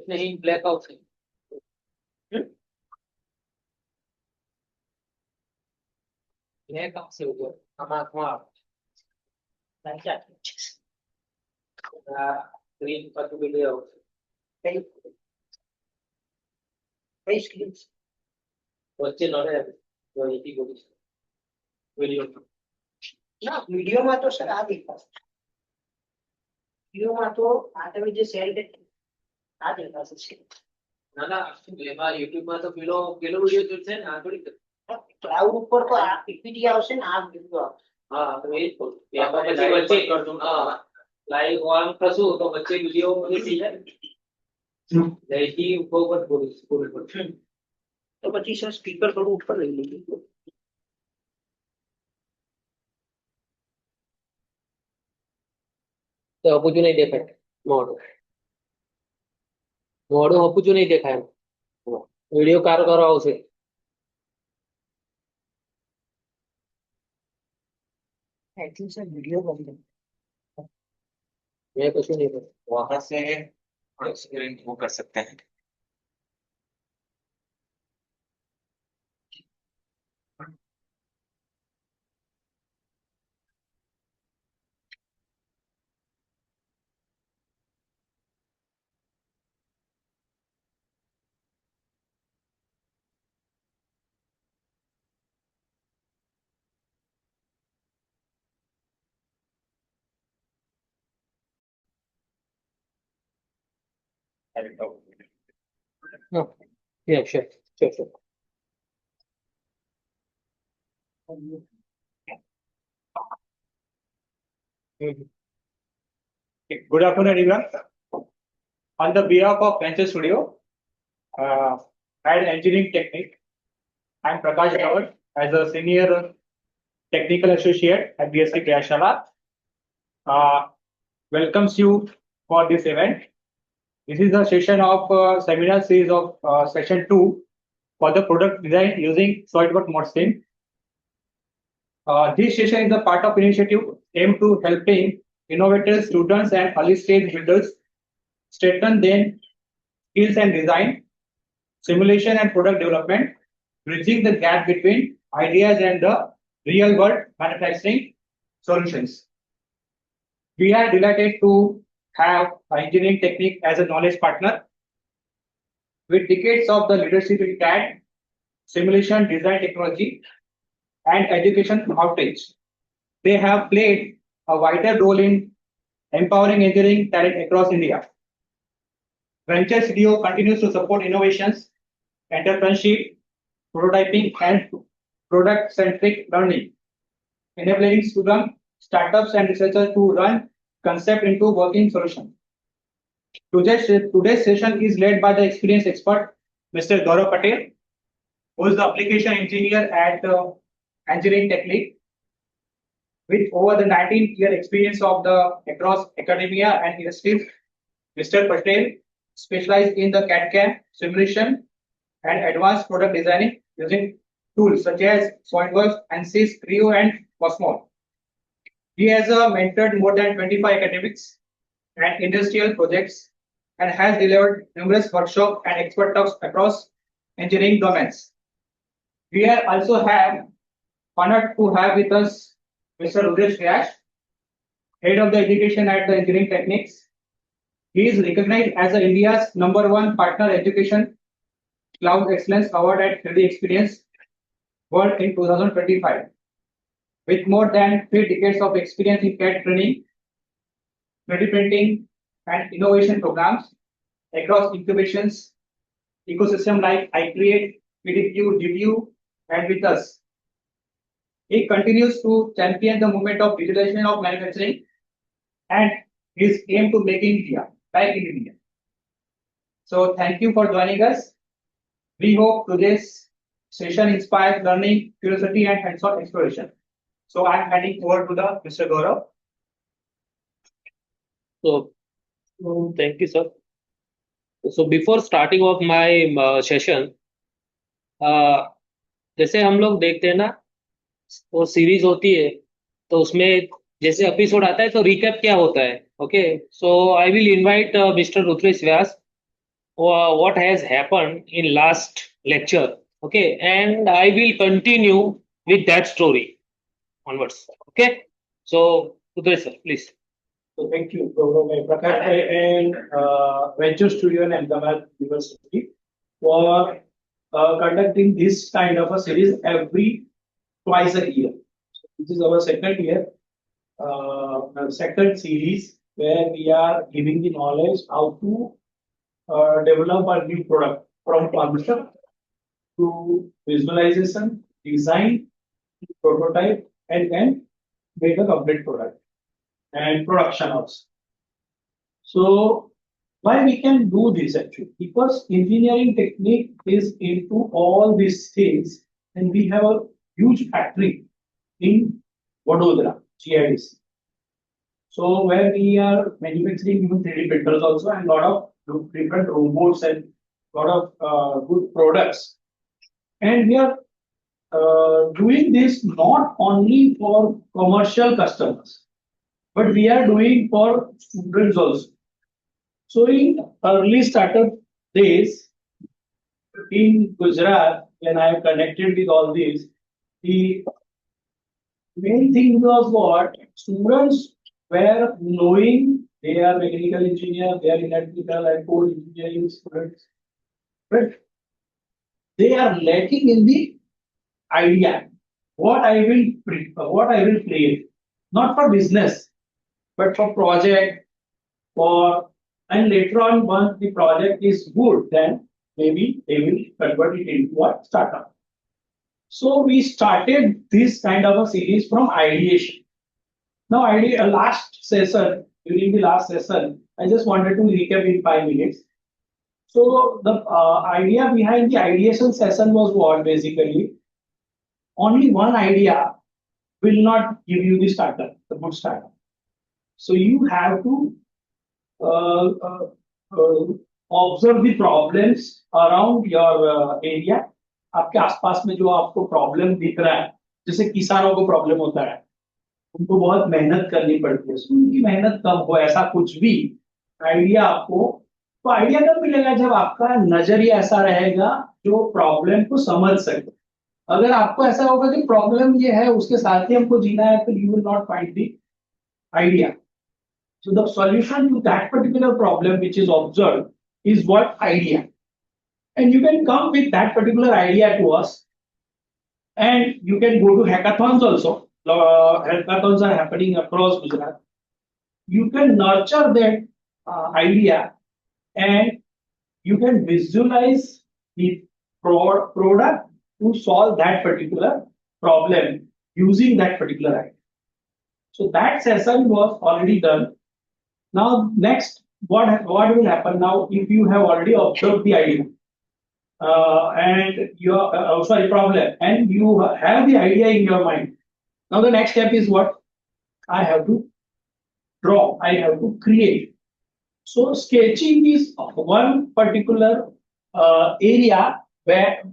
नहीं, ब्लैकआउट से ब्लैकआउट से हो गया हमारा स्क्रीन पर वीडियो कई कई स्क्रीन વચ્ચે નડે તો એથી બોલી વિડિયો ના વિડિયોમાં તો સર આ દેખાશે વિડિયોમાં તો આ તમે જે શેર કરી આ દેખાશે ના ના એમાં યુટ્યુબમાં તો પેલો પેલો વિડિયો જોશે ને આ થોડી ક્લાઉડ ઉપર તો આ પીપીટી આવશે ને આ વિડિયો હા તો એ જ બોલ એમાં પછી વચ્ચે કરજો હા લાઈવ ઓન થશું તો વચ્ચે વિડિયો બની થઈ જાય જયથી ઉપર બોલીશ તો પછી સર સ્પીકર થોડું ઉપર લઈ લઈએ તો હપુજુ નહીં દેખાય મોડું મોડું હપુજુ નહીં દેખાય વિડીયો કારો કરો આવશે आई थिंक सर वीडियो बंद है मैं कुछ नहीं कर वहां से स्क्रीन वो कर सकते हैं No. Yeah, sure. Good afternoon, everyone. On the behalf of Venture Studio and Engineering Technique, I am Prakash Rawat as a Senior Technical Associate at BSc Priyashala. Welcomes you for this event. This is a session of seminar series of session 2 for the product design using SolidWorks Modstream. This session is a part of initiative aimed to helping innovators, students, and early stage builders strengthen their skills and design, simulation, and product development, bridging the gap between ideas and the real world manufacturing solutions. We are delighted to have Engineering Technique as a knowledge partner. With decades of the leadership in CAD, simulation, design technology, and education outreach, they have played a vital role in empowering engineering talent across India. Venture Studio continues to support innovations, entrepreneurship, prototyping, and product-centric learning, enabling students, startups, and researchers to run concept into working solution. Today's session is led by the experienced expert, Mr. Gaurav Patel, who is the application engineer at Engineering Technique, with over the 19-year experience of the across academia and industries. Mr. Patel specialized in the CAD/CAM simulation and advanced product designing using tools such as SolidWorks, ANSYS, Creo, and Cosmos. He has mentored more than 25 academics and industrial projects and has delivered numerous workshops and expert talks across engineering domains. We are also honored to have with us Mr. Rudesh Vyas, Head of the Education at the Engineering Techniques. He is recognized as India's #1 Partner Education Cloud Excellence Award at 3D Experience World in 2025. With more than 3 decades of experience in CAD training, 3D printing, and innovation programs across incubations, ecosystem like iCreate, PDQ, DBU, and with us. He continues to champion the movement of digitalization of manufacturing and his aim to make India back in India. So thank you for joining us. We hope today's session inspires learning, curiosity, and hands-on exploration. So I'm handing over to the Mr. Gaurav. So, thank you, sir. So before starting off my session, uh, जैसे हम लोग देखते हैं ना, वो series होती है, तो उसमें जैसे एपिसोड आता है तो रिकैप क्या होता है. Okay, so I will invite mister Rudresh Vyas what has happened in last lecture. Okay, and I will continue with that story onwards. Okay, so Rudrash sir, please. So thank you, Gaurav Prakash and Venture Studio and Ahmedabad University for conducting this kind of a series every twice a year. So this is our second year, second series where we are giving the knowledge how to develop a new product from concept to visualization, design, prototype, and then make a complete product and production also. So why we can do this actually? Because engineering technique is into all these things, and we have a huge factory in Vadodara, GIDC. So where we are manufacturing even 3D printers also and lot of different robots and lot of good products. And we are doing this not only for commercial customers, but we are doing for students also. So in early startup days in Gujarat, when I am connected with all these, the main thing was what students were knowing they are mechanical engineer, they are electrical and code engineering students, but they are lacking in the idea what I will create, not for business, but for project, for and later on once the project is good, then maybe they will convert it into a startup. So we started this kind of a series from ideation. Now, last session, during the last session, I just wanted to recap in 5 minutes. So the idea behind the ideation session was what basically, only one idea will not give you the startup, the good startup. So you have to observe the problems around your area. आपके आसपास में जो आपको problem दिख रहा है, जैसे किसानों को प्रॉब्लम होता है, उनको बहुत मेहनत करनी पड़ती है, उनकी मेहनत कम हो, ऐसा कुछ भी आइडिया आपको, तो आइडिया कब मिलेगा जब आपका नजरिया ऐसा रहेगा जो प्रॉब्लम को समझ सके. अगर आपको ऐसा होगा कि प्रॉब्लम ये है उसके साथ ही हमको जीना है, तो you will not find the idea. So the solution to that particular problem which is observed is what idea. And you can come with that particular idea to us. And you can go to hackathons also. Hackathons are happening across Gujarat. You can nurture that idea and you can visualize the product to solve that particular problem using that particular idea. So that session was already done. Now, next, what will happen now if you have already observed the idea and your problem, and you have the idea in your mind. Now, the next step is what? I have to draw, I have to create. So, sketching is one particular area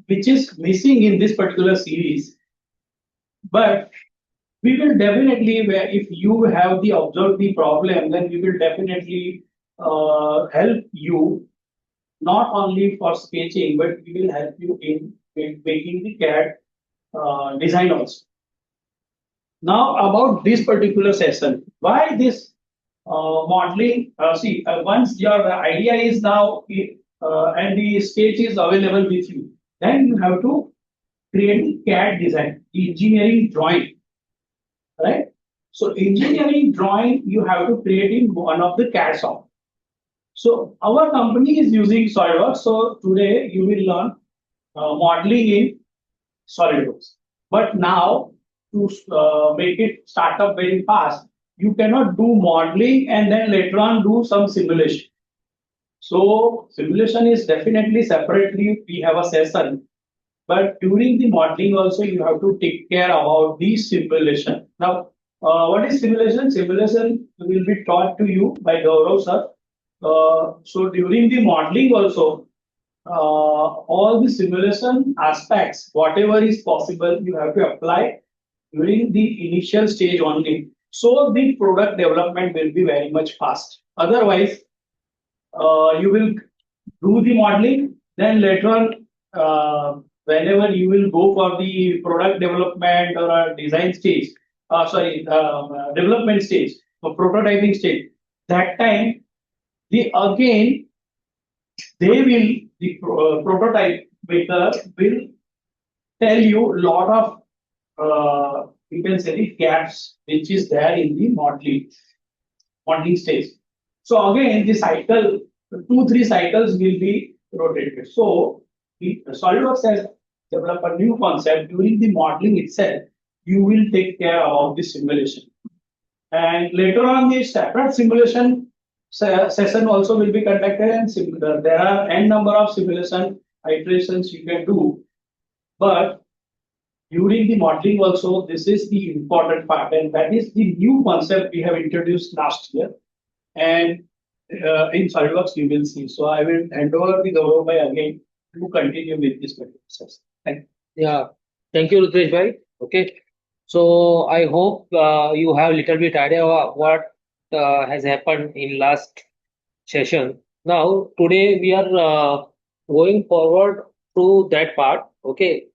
which is missing in this particular series. But we will definitely, if you have observed the problem, then we will definitely help you not only for sketching, but we will help you in making the CAD design also. Now about this particular session, why this modeling? Once your idea is now and the sketch is available with you, then you have to create the CAD design, engineering drawing. Right? So engineering drawing you have to create in one of the CAD software. So our company is using SolidWorks. So today you will learn modeling in SolidWorks. But now to make it start up very fast, you cannot do modeling and then later on do some simulation. So simulation is definitely separately. We have a session, but during the modeling also you have to take care about the simulation. Now, what is simulation? Simulation will be taught to you by Gaurav sir. So during the modeling also, all the simulation aspects, whatever is possible, you have to apply during the initial stage only. So the product development will be very much fast. Otherwise, you will do the modeling, then later on, whenever you will go for the product development or a design stage, development stage or prototyping stage, that time the again they will the prototype maker will tell you a lot of you can say the gaps which is there in the modeling stage. So again, the cycle, 2-3 cycles will be rotated. So the SolidWorks has developed a new concept during the modeling itself. You will take care of the simulation, and later on, the separate simulation session also will be conducted. And there are n number of simulation iterations you can do, but during the modeling also, this is the important part, and that is the new concept we have introduced last year. And in SolidWorks, you will see. So I will hand over the Gaurav again to continue with this process. Thank you. Yeah, thank you, Rutresh bhai. Okay, so I hope you have little bit idea of what has happened in last session. Now, today we are going forward to that part. Okay,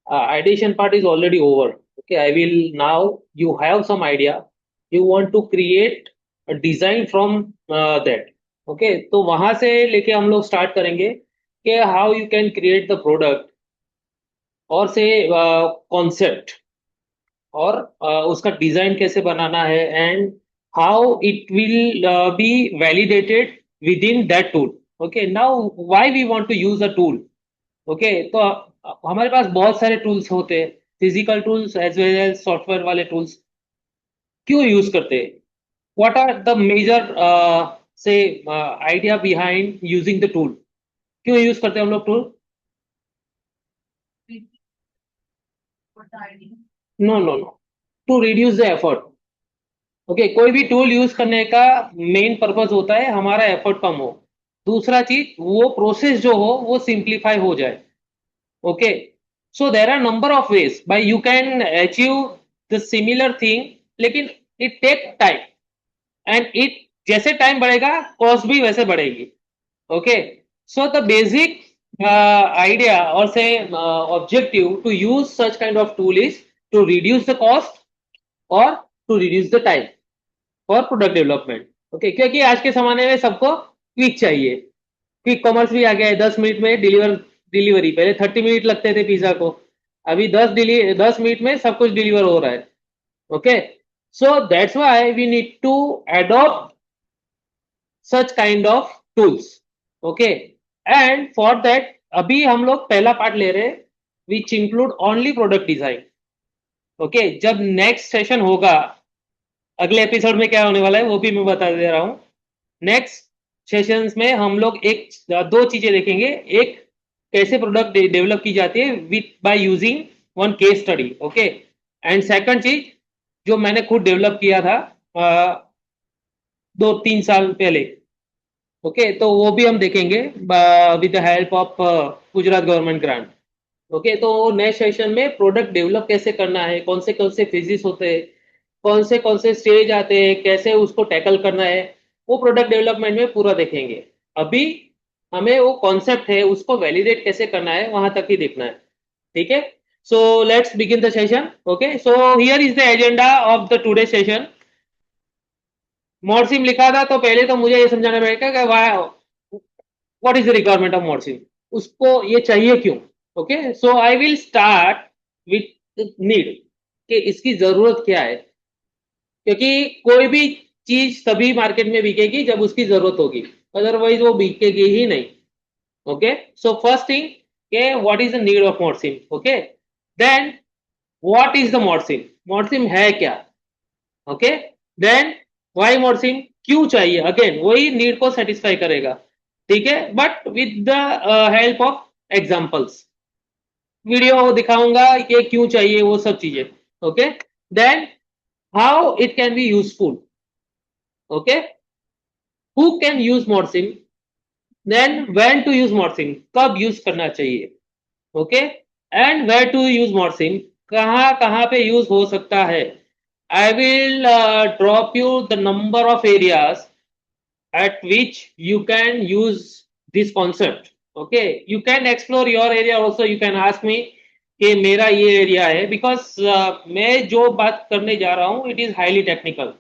addition part is already over. Okay, I will now, you have some idea. You want to create a design from that. Okay, तो वहां से लेके हम लोग start करेंगे कि how you can create the product और से कॉन्सेप्ट और उसका डिजाइन कैसे बनाना है and how it will be validated within that tool. Okay, now why we want to use a tool. Okay, तो हमारे पास बहुत सारे टूल्स होते हैं, physical tools as well as software वाले टूल्स. क्यों यूज करते हैं? व्हाट आर द मेजर से idea behind using the tool? क्यों यूज करते हैं हम लोग tool? No no no, to reduce the effort. Okay, कोई भी टूल यूज करने का मेन पर्पस होता है हमारा एफर्ट कम हो. दूसरा चीज, वो प्रोसेस जो हो वो सिंप्लीफाई हो जाए. Okay, so there are number of ways by you can achieve the similar thing, लेकिन it take time and it जैसे टाइम बढ़ेगा कॉस्ट भी वैसे बढ़ेगी. Okay, so the basic idea or say objective to use such kind of tool is to reduce the cost or to reduce the time for product development. Okay, क्योंकि आज के जमाने में सबको क्विक चाहिए. क्विक कॉमर्स भी आ गया है. 10 मिनट में डिलीवरी. पहले 30 मिनट लगते थे पिज्जा को, अभी 10 मिनट में सब कुछ डिलीवर हो रहा है. Okay, so that's why we need to adopt such kind of tools. Okay, and for that अभी हम लोग पहला पार्ट ले रहे हैं which include only product design. Okay, जब नेक्स्ट सेशन होगा, अगले एपिसोड में क्या होने वाला है वो भी मैं बता दे रहा हूँ. नेक्स्ट सेशंस में हम लोग दो चीजें देखेंगे. एक, कैसे प्रोडक्ट डेवलप की जाती है with by using one case study. Okay, and second चीज जो मैंने खुद डेवलप किया था 2-3 साल पहले. ओके, तो वो भी हम देखेंगे with the help of Gujarat government grant. Okay, तो नेक्स्ट सेशन में प्रोडक्ट डेवलप कैसे करना है, कौन से फेजेस होते हैं, कौन से स्टेज आते हैं, कैसे उसको टैकल करना है, वो प्रोडक्ट डेवलपमेंट में पूरा देखेंगे. अभी हमें वो कॉन्सेप्ट है उसको वैलिडेट कैसे करना है वहां तक ही देखना है. ठीक है, so let's begin the session. Okay, so here is the agenda of the today session. ModSim लिखा था तो पहले तो मुझे ये समझाना पड़ेगा कि what is the requirement of ModSim, उसको ये चाहिए क्यों. Okay, so I will start with need, कि इसकी जरूरत क्या है, क्योंकि कोई भी चीज तभी मार्केट में बिकेगी जब उसकी जरूरत होगी, अदरवाइज वो बिकेगी ही नहीं. ओके, सो फर्स्ट थिंग के what is the need of ModSim. Okay, then what is the ModSim, ModSim है क्या. ओके, देन वाई मॉडसिम, क्यों चाहिए, अगेन वही नीड को सेटिस्फाई करेगा. ठीक है, but with the help of examples, video दिखाऊंगा ये क्यों चाहिए वो सब चीजें. Okay, then how it can be useful. Okay, who can use Morsim, then when to use Morsim, कब use करना चाहिए, okay, and where to use Morsim, कहाँ कहाँ पे use हो सकता है. I will drop you the number of areas at which you can use this concept. Okay, you can explore your area also. You can ask me कि मेरा ये area है, बिकॉज मैं जो बात करने जा रहा हूँ it is highly technical.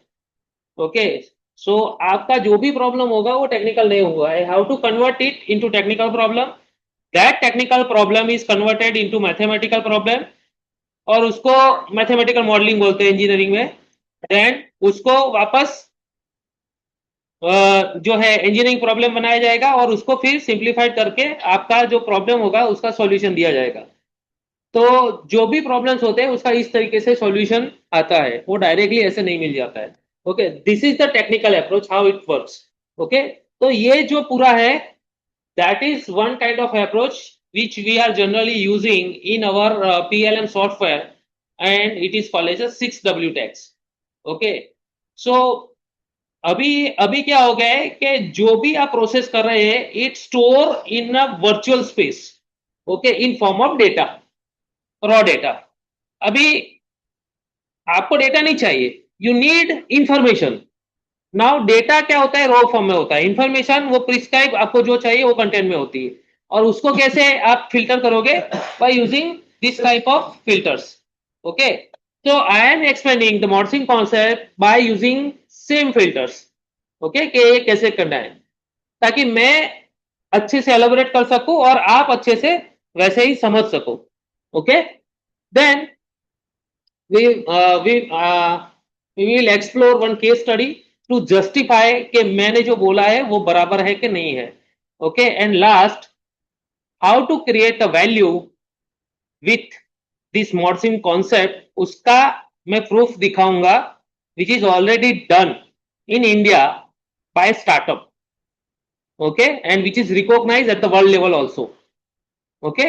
Okay, so आपका जो भी प्रॉब्लम होगा वो टेक्निकल नहीं होगा. I have to convert it into technical problem. That technical problem is converted into mathematical problem, और उसको मैथमेटिकल मॉडलिंग बोलते हैं इंजीनियरिंग में. देन उसको वापस जो है इंजीनियरिंग प्रॉब्लम बनाया जाएगा, और उसको फिर सिंप्लीफाइड करके आपका जो प्रॉब्लम होगा उसका सॉल्यूशन दिया जाएगा. तो जो भी प्रॉब्लम्स होते हैं उसका इस तरीके से सॉल्यूशन आता है, वो डायरेक्टली ऐसे नहीं मिल जाता है. Okay, this is the technical approach how it works. Okay, तो ये जो पूरा है that is one kind of approach which we are generally using in our PLM software, and it is called as a 6W tags. Okay, so अभी अभी क्या हो गया है कि जो भी आप प्रोसेस कर रहे हैं it store in a virtual space. Okay, in form of data, raw data. अभी आपको डेटा नहीं चाहिए, you need information. Now data क्या होता है, रॉ फॉर्म में होता है. इंफॉर्मेशन वो प्रिस्क्राइब आपको जो चाहिए वो कंटेंट में होती है, और उसको कैसे आप फिल्टर करोगे, by using this type of filters. Okay, so I am explaining the Morsim concept by using same filters. Okay, कि ये कैसे करना है, ताकि मैं अच्छे से एलोबरेट कर सकूं और आप अच्छे से वैसे ही समझ सको. Okay, then we will explore one case study to justify कि मैंने जो बोला है वो बराबर है कि नहीं है. Okay, and last, how to create a value with this Morsim concept, उसका मैं प्रूफ दिखाऊंगा which is already done in India by startup. Okay, and which is recognized at the world level also. Okay,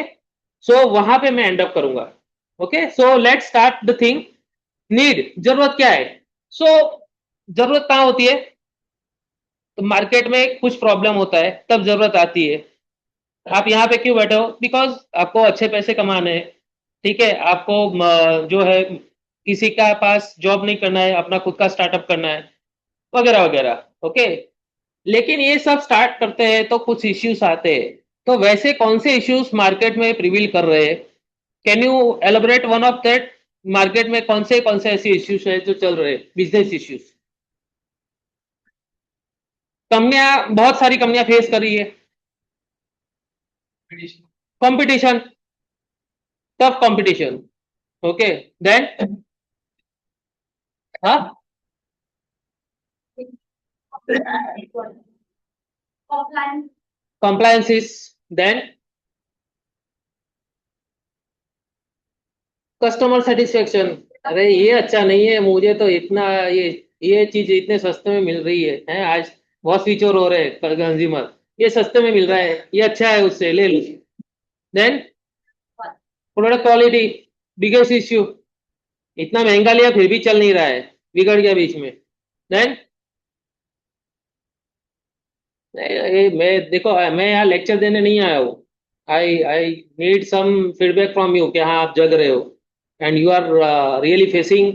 so वहां पे मैं and up करूंगा. Okay, so let's start the thing. Need, जरूरत क्या है. सो जरूरत कहाँ होती है, तो मार्केट में कुछ प्रॉब्लम होता है तब जरूरत आती है. आप यहाँ पे क्यों बैठे हो, बिकॉज आपको अच्छे पैसे कमाने हैं. ठीक है, आपको जो है किसी का पास जॉब नहीं करना है, अपना खुद का स्टार्टअप करना है, वगैरह वगैरह. ओके, लेकिन ये सब स्टार्ट करते हैं तो कुछ इश्यूज आते हैं. तो वैसे कौन से इश्यूज मार्केट में प्रिवील कर रहे हैं, can you elaborate one of that. Market में कौन से ऐसे इश्यूज है जो चल रहे हैं, बिजनेस इश्यूज. कंपनियां, बहुत सारी कंपनियां फेस कर रही है competition, tough competition. Okay, then हाँ, compliances, then कस्टमर सेटिस्फेक्शन. अरे ये अच्छा नहीं है, मुझे तो इतना ये चीज इतने सस्ते में मिल रही है आज बहुत फीचर हो रहे हैं कंज्यूमर, ये सस्ते में मिल रहा है, ये अच्छा है, उससे ले लो. Then product quality, biggest issue, इतना महंगा लिया फिर भी चल नहीं रहा है, बिगड़ गया बीच में. देन मैं देखो, मैं यहाँ लेक्चर देने नहीं आया हूँ. I I need some feedback from you कि हाँ आप जग रहे हो and you are really facing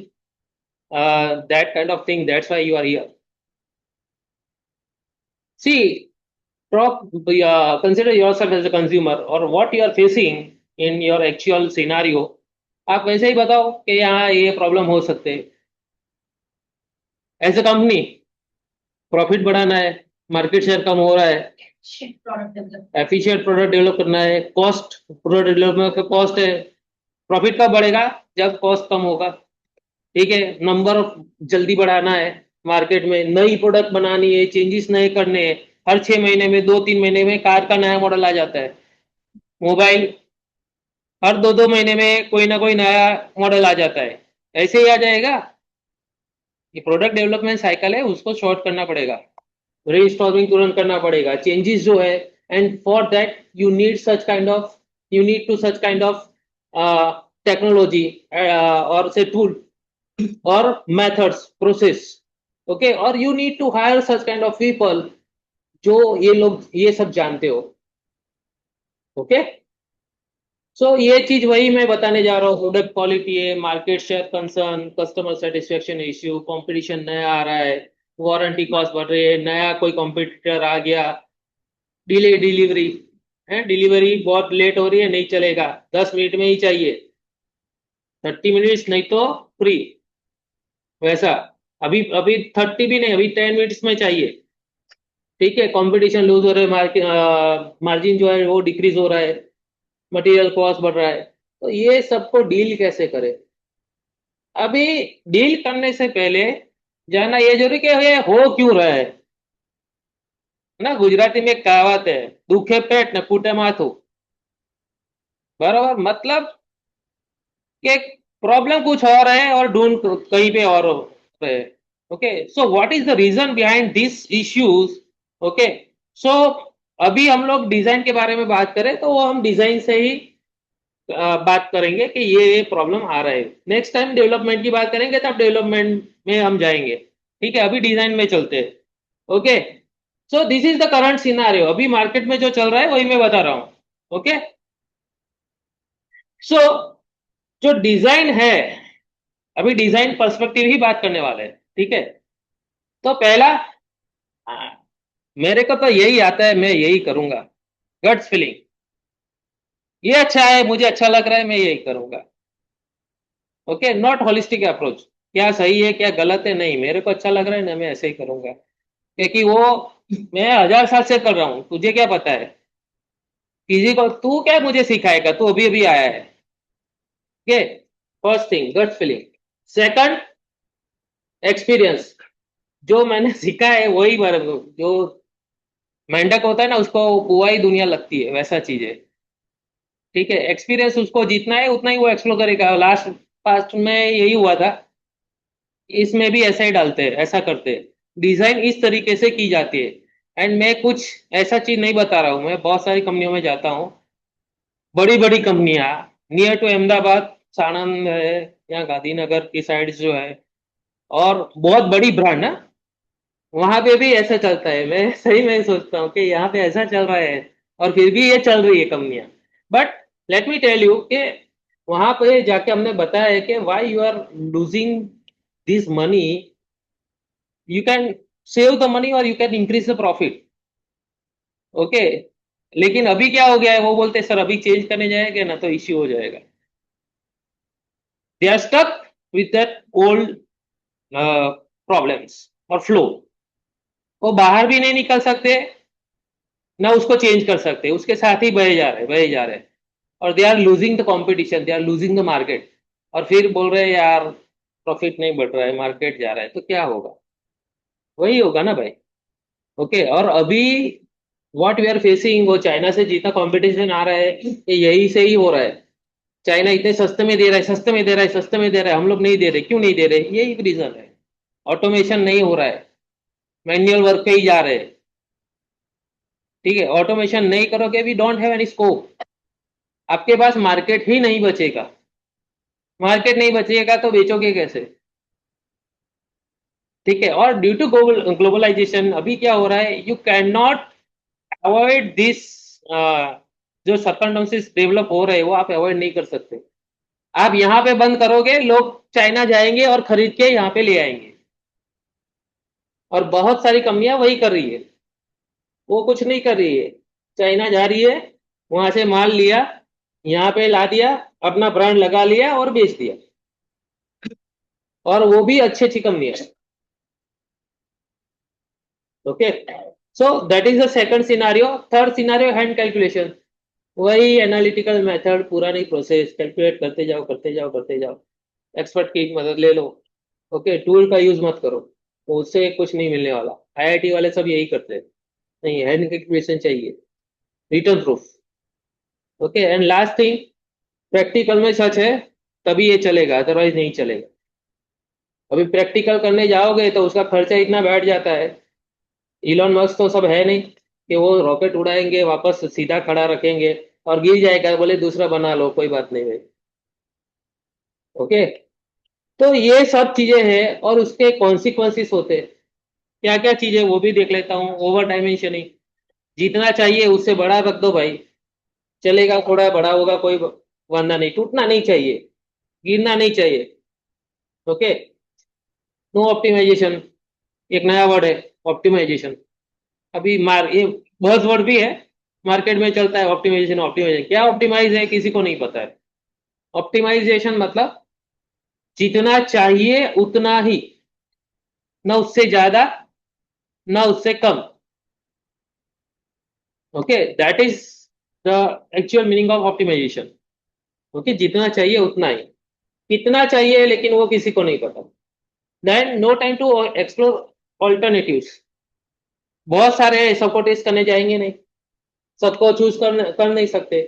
that kind of thing, that's why you are here. See, consider yourself as a consumer or what you are facing in your actual scenario. आप वैसे ही बताओ कि यहाँ ये प्रॉब्लम हो सकते हैं. एज ए कंपनी प्रॉफिट बढ़ाना है, मार्केट शेयर कम हो रहा है, एफिशिएंट प्रोडक्ट डेवलप करना है, कॉस्ट, प्रोडक्ट डेवलपमेंट का कॉस्ट है. प्रॉफिट कब बढ़ेगा, जब कॉस्ट कम होगा. ठीक है, नंबर जल्दी बढ़ाना है, मार्केट में नई प्रोडक्ट बनानी है, चेंजेस नए करने हैं. हर 6 महीने में, 2-3 महीने में कार का नया मॉडल आ जाता है. मोबाइल हर 2-2 महीने में कोई ना कोई नया मॉडल आ जाता है. ऐसे ही आ जाएगा. ये प्रोडक्ट डेवलपमेंट साइकिल है, उसको शॉर्ट करना पड़ेगा, रीस्टोरिंग तुरंत करना पड़ेगा, चेंजेस जो है. And for that you need such kind of technology और से tool or methods, process. Okay, or you need to hire such kind of people जो ये लोग ये सब जानते हो. ओके, सो ये चीज वही मैं बताने जा रहा हूँ. प्रोडक्ट क्वालिटी है, market share concern, customer satisfaction issue, competition नया आ रहा है, वारंटी कॉस्ट बढ़ रही है, नया कोई कॉम्पिटिटर आ गया, डिले डिलीवरी है, डिलीवरी बहुत लेट हो रही है, नहीं चलेगा, 10 मिनट में ही चाहिए, 30 मिनट्स नहीं तो फ्री, वैसा. अभी अभी 30 भी नहीं, अभी 10 मिनट्स में चाहिए. ठीक है, कंपटीशन लूज हो रहा है, मार्जिन जो है वो डिक्रीज हो रहा है, मटेरियल कॉस्ट बढ़ रहा है. तो ये सबको डील कैसे करें? अभी डील करने से पहले जानना ये जरूरी कि ये हो क्यों रहा है ना. गुजराती में एक कहावत है, दुखे पेट न फूटे माथू. बराबर, मतलब कि प्रॉब्लम कुछ और है और ढूंढ कहीं पे और रहे. Okay, so what is the reason behind this issues? Okay, so अभी हम लोग डिजाइन के बारे में बात करें तो वो हम डिजाइन से ही बात करेंगे कि ये प्रॉब्लम आ रहा है. नेक्स्ट टाइम डेवलपमेंट की बात करेंगे तब डेवलपमेंट में हम जाएंगे. ठीक है, अभी डिजाइन में चलते हैं. Okay, so this is the current scenario. अभी मार्केट में जो चल रहा है वही मैं बता रहा हूँ. ओके, सो जो डिजाइन है, अभी डिजाइन पर्सपेक्टिव ही बात करने वाले हैं. ठीक है, तो पहला, मेरे को तो यही आता है, मैं यही करूंगा, गट्स फीलिंग. ये अच्छा है, मुझे अच्छा लग रहा है, मैं यही करूंगा. ओके, नॉट होलिस्टिक अप्रोच, क्या सही है क्या गलत है, नहीं, मेरे को अच्छा लग रहा है ना, मैं ऐसे ही करूंगा, क्योंकि वो मैं 1000 साल से कर रहा हूं, तुझे क्या पता है, किसी को तू क्या मुझे सिखाएगा, तू अभी अभी आया है. Okay, first thing gut feeling. Second, experience. जो मैंने सीखा है वही जो मेंढक होता है ना, उसको बुआ ही दुनिया लगती है, वैसा चीज है. ठीक है, एक्सपीरियंस उसको जितना है उतना ही वो एक्सप्लोर करेगा. लास्ट पास्ट में यही हुआ था, इसमें भी ऐसा ही डालते हैं, ऐसा करते हैं. डिजाइन इस तरीके से की जाती है. एंड मैं कुछ ऐसा चीज नहीं बता रहा हूँ, मैं बहुत सारी कंपनियों में जाता हूँ, बड़ी बड़ी कंपनियां नियर टू अहमदाबाद, साणंद है या गांधीनगर की साइड जो है, और बहुत बड़ी ब्रांड ना, वहां पे भी ऐसा चलता है. मैं सही में सोचता हूँ कि यहाँ पे ऐसा चल रहा है और फिर भी ये चल रही है कंपनियां. But let me tell you कि वहां पे जाके हमने बताया है कि why you are losing this money, you can save the money और you can increase the profit. Okay, लेकिन अभी क्या हो गया है, वो बोलते हैं सर अभी चेंज करने जाएंगे ना तो इश्यू हो जाएगा. They are stuck with that old problems और फ्लो. वो बाहर भी नहीं निकल सकते, ना उसको चेंज कर सकते, उसके साथ ही बहे जा रहे, बहे जा रहे. और they are losing the competition, they are losing the market. और फिर बोल रहे हैं यार प्रॉफिट नहीं बढ़ रहा है, मार्केट जा रहा है, तो क्या होगा? वही होगा ना भाई. ओके, और अभी व्हाट वी आर फेसिंग, वो चाइना से जितना कंपटीशन आ रहा है ये यही से ही हो रहा है. चाइना इतने सस्ते में दे रहा है, सस्ते में दे रहा है, सस्ते में दे रहा है, हम लोग नहीं दे रहे. क्यों नहीं दे रहे? यही रीजन है, ऑटोमेशन नहीं हो रहा है, मैन्युअल वर्क पे ही जा रहे हैं. ठीक है, ऑटोमेशन नहीं करोगे, we don't have any scope. आपके पास मार्केट ही नहीं बचेगा. मार्केट नहीं बचेगा तो बेचोगे कैसे? ठीक है, और ड्यू टू ग्लोबलाइजेशन अभी क्या हो रहा है, you can not avoid this. जो सर्कमस्टेंसेस डेवलप हो रहे हैं वो आप अवॉइड नहीं कर सकते. आप यहाँ पे बंद करोगे, लोग चाइना जाएंगे और खरीद के यहाँ पे ले आएंगे. और बहुत सारी कंपनियां वही कर रही है, वो कुछ नहीं कर रही है. चाइना जा रही है, वहां से माल लिया, यहाँ पे ला दिया, अपना ब्रांड लगा लिया और बेच दिया. और वो भी अच्छी अच्छी कंपनियां. Okay, so that is the second scenario. Third scenario, hand calculation. वही एनालिटिकल मेथड, पूरा नहीं, प्रोसेस कैलकुलेट करते जाओ करते जाओ करते जाओ. एक्सपर्ट की मदद ले लो. ओके, टूल का यूज मत करो, उससे कुछ नहीं मिलने वाला. आईआईटी वाले सब यही करते हैं. नहीं, हैंड कैलकुलेशन चाहिए, return proof. Okay, and last thing, practical में सच है तभी ये चलेगा, अदरवाइज नहीं चलेगा. अभी प्रैक्टिकल करने जाओगे तो उसका खर्चा इतना बैठ जाता है. इलॉन मस्क तो सब है नहीं कि वो रॉकेट उड़ाएंगे वापस सीधा खड़ा रखेंगे और गिर जाएगा, बोले दूसरा बना लो, कोई बात नहीं भाई. ओके, तो ये सब चीजें हैं और उसके कॉन्सिक्वेंसेस होते हैं। क्या क्या चीजें वो भी देख लेता हूँ। ओवर डायमेंशनिंग, जितना चाहिए उससे बड़ा रख दो भाई, चलेगा, थोड़ा बड़ा होगा कोई वरना नहीं, टूटना नहीं चाहिए, गिरना नहीं चाहिए। ओके। नो ऑप्टिमाइजेशन, एक नया वर्ड है ऑप्टिमाइजेशन। अभी ये बज़ वर्ड भी है, मार्केट में चलता है ऑप्टिमाइजेशन। ऑप्टिमाइजेशन क्या ऑप्टिमाइज है किसी को नहीं पता है। ऑप्टिमाइजेशन मतलब जितना चाहिए उतना ही, न उससे ज्यादा न उससे कम। Okay, that is the actual meaning of optimization. Okay, जितना चाहिए उतना ही, कितना चाहिए लेकिन वो किसी को नहीं पता। Then no time to explore alternatives. बहुत सारे सबको टेस्ट करने जाएंगे नहीं, सबको चूज कर नहीं सकते।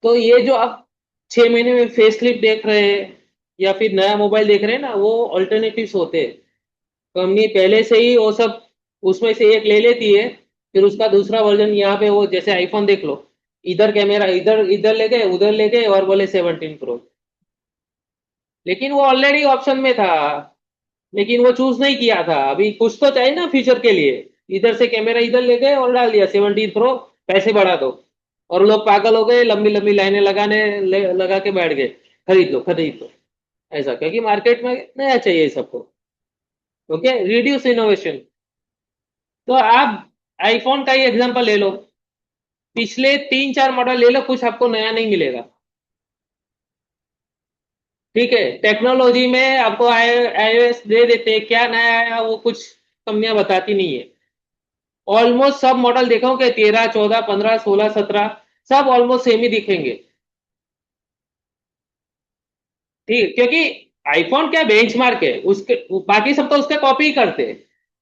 तो ये जो आप 6 महीने में फेस लिफ्ट देख रहे हैं या फिर नया मोबाइल देख रहे हैं ना, वो ऑल्टरनेटिव्स होते हैं। कंपनी पहले से ही वो सब उसमें से एक ले लेती है, फिर उसका दूसरा वर्जन यहाँ पे, वो जैसे आईफोन देख लो, इधर कैमरा इधर इधर ले गए उधर ले गए और बोले 17 Pro। लेकिन वो ऑलरेडी ऑप्शन में था, लेकिन वो चूज नहीं किया था। अभी कुछ तो चाहिए ना फ्यूचर के लिए। इधर से कैमरा इधर ले गए और डाल दिया 17 Pro, पैसे बढ़ा दो। और लोग पागल हो गए, लंबी लंबी लाइनें लगा के बैठ गए, खरीद लो खरीद लो। ऐसा क्योंकि मार्केट में नया चाहिए सबको। Okay, reduce innovation. तो आप आईफोन का ही एग्जांपल ले लो, पिछले 3-4 मॉडल ले लो, कुछ आपको नया नहीं मिलेगा। ठीक है, टेक्नोलॉजी में आपको iOS दे देते हैं, क्या नया आया वो कुछ कंपनियां बताती नहीं है। ऑलमोस्ट सब मॉडल देखोगे 13, 14, 15, 16, 17 सब ऑलमोस्ट सेम ही दिखेंगे। ठीक, क्योंकि आईफोन क्या बेंचमार्क है, उसके बाकी सब तो उसका कॉपी ही करते हैं।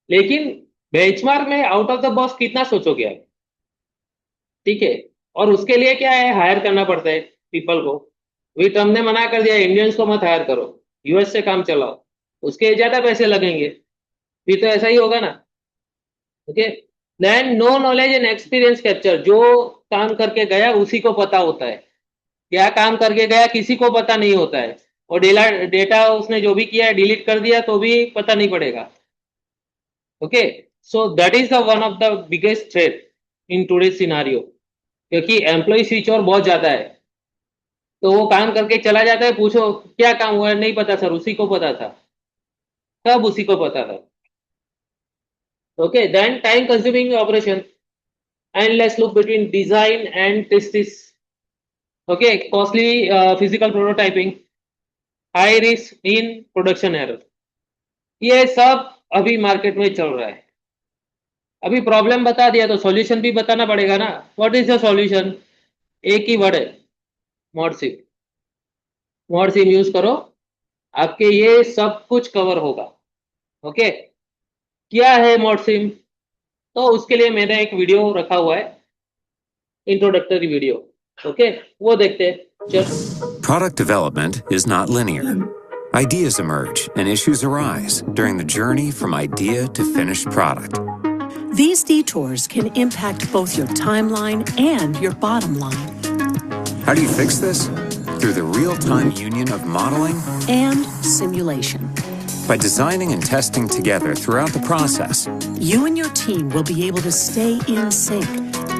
लेकिन बेंचमार्क में आउट ऑफ द बॉक्स कितना सोचोगे आप। ठीक है, और उसके लिए क्या है, हायर करना पड़ता है पीपल को। वही ट्रम्प ने मना कर दिया, इंडियंस को मत हायर करो, यूएस से काम चलाओ, उसके ज्यादा पैसे लगेंगे। फिर तो ऐसा ही होगा ना। Okay, then no knowledge and experience capture. जो काम करके गया उसी को पता होता है, क्या काम करके गया किसी को पता नहीं होता है। और डेटा उसने जो भी किया है डिलीट कर दिया तो भी पता नहीं पड़ेगा। Okay, so that is the one of the biggest threat in today's scenario. क्योंकि एम्प्लॉय स्विच और बहुत ज्यादा है, तो वो काम करके चला जाता है, पूछो क्या काम हुआ है, नहीं पता सर, उसी को पता था, तब उसी को पता था। Okay, then time consuming operation, endless loop between design and testis. Okay, costly physical prototyping, high risk in production error। ये सब अभी मार्केट में चल रहा है। अभी प्रॉब्लम बता दिया तो सॉल्यूशन भी बताना पड़ेगा ना। What is the solution? एक ही वर्ड है, मॉडसिम। मॉडसिम यूज करो, आपके ये सब कुछ कवर होगा। ओके, क्या है मॉडसिम? तो उसके लिए मैंने एक वीडियो रखा हुआ है, इंट्रोडक्टरी वीडियो। ओके, वो देखते हैं। चल। Product development is not linear. Ideas emerge and issues arise during the journey from idea to finished product. These detours can impact both your timeline and your bottom line. How do you fix this? Through the real-time union of modeling And simulation. by designing and testing together throughout the process, You and your team will be able to stay in sync,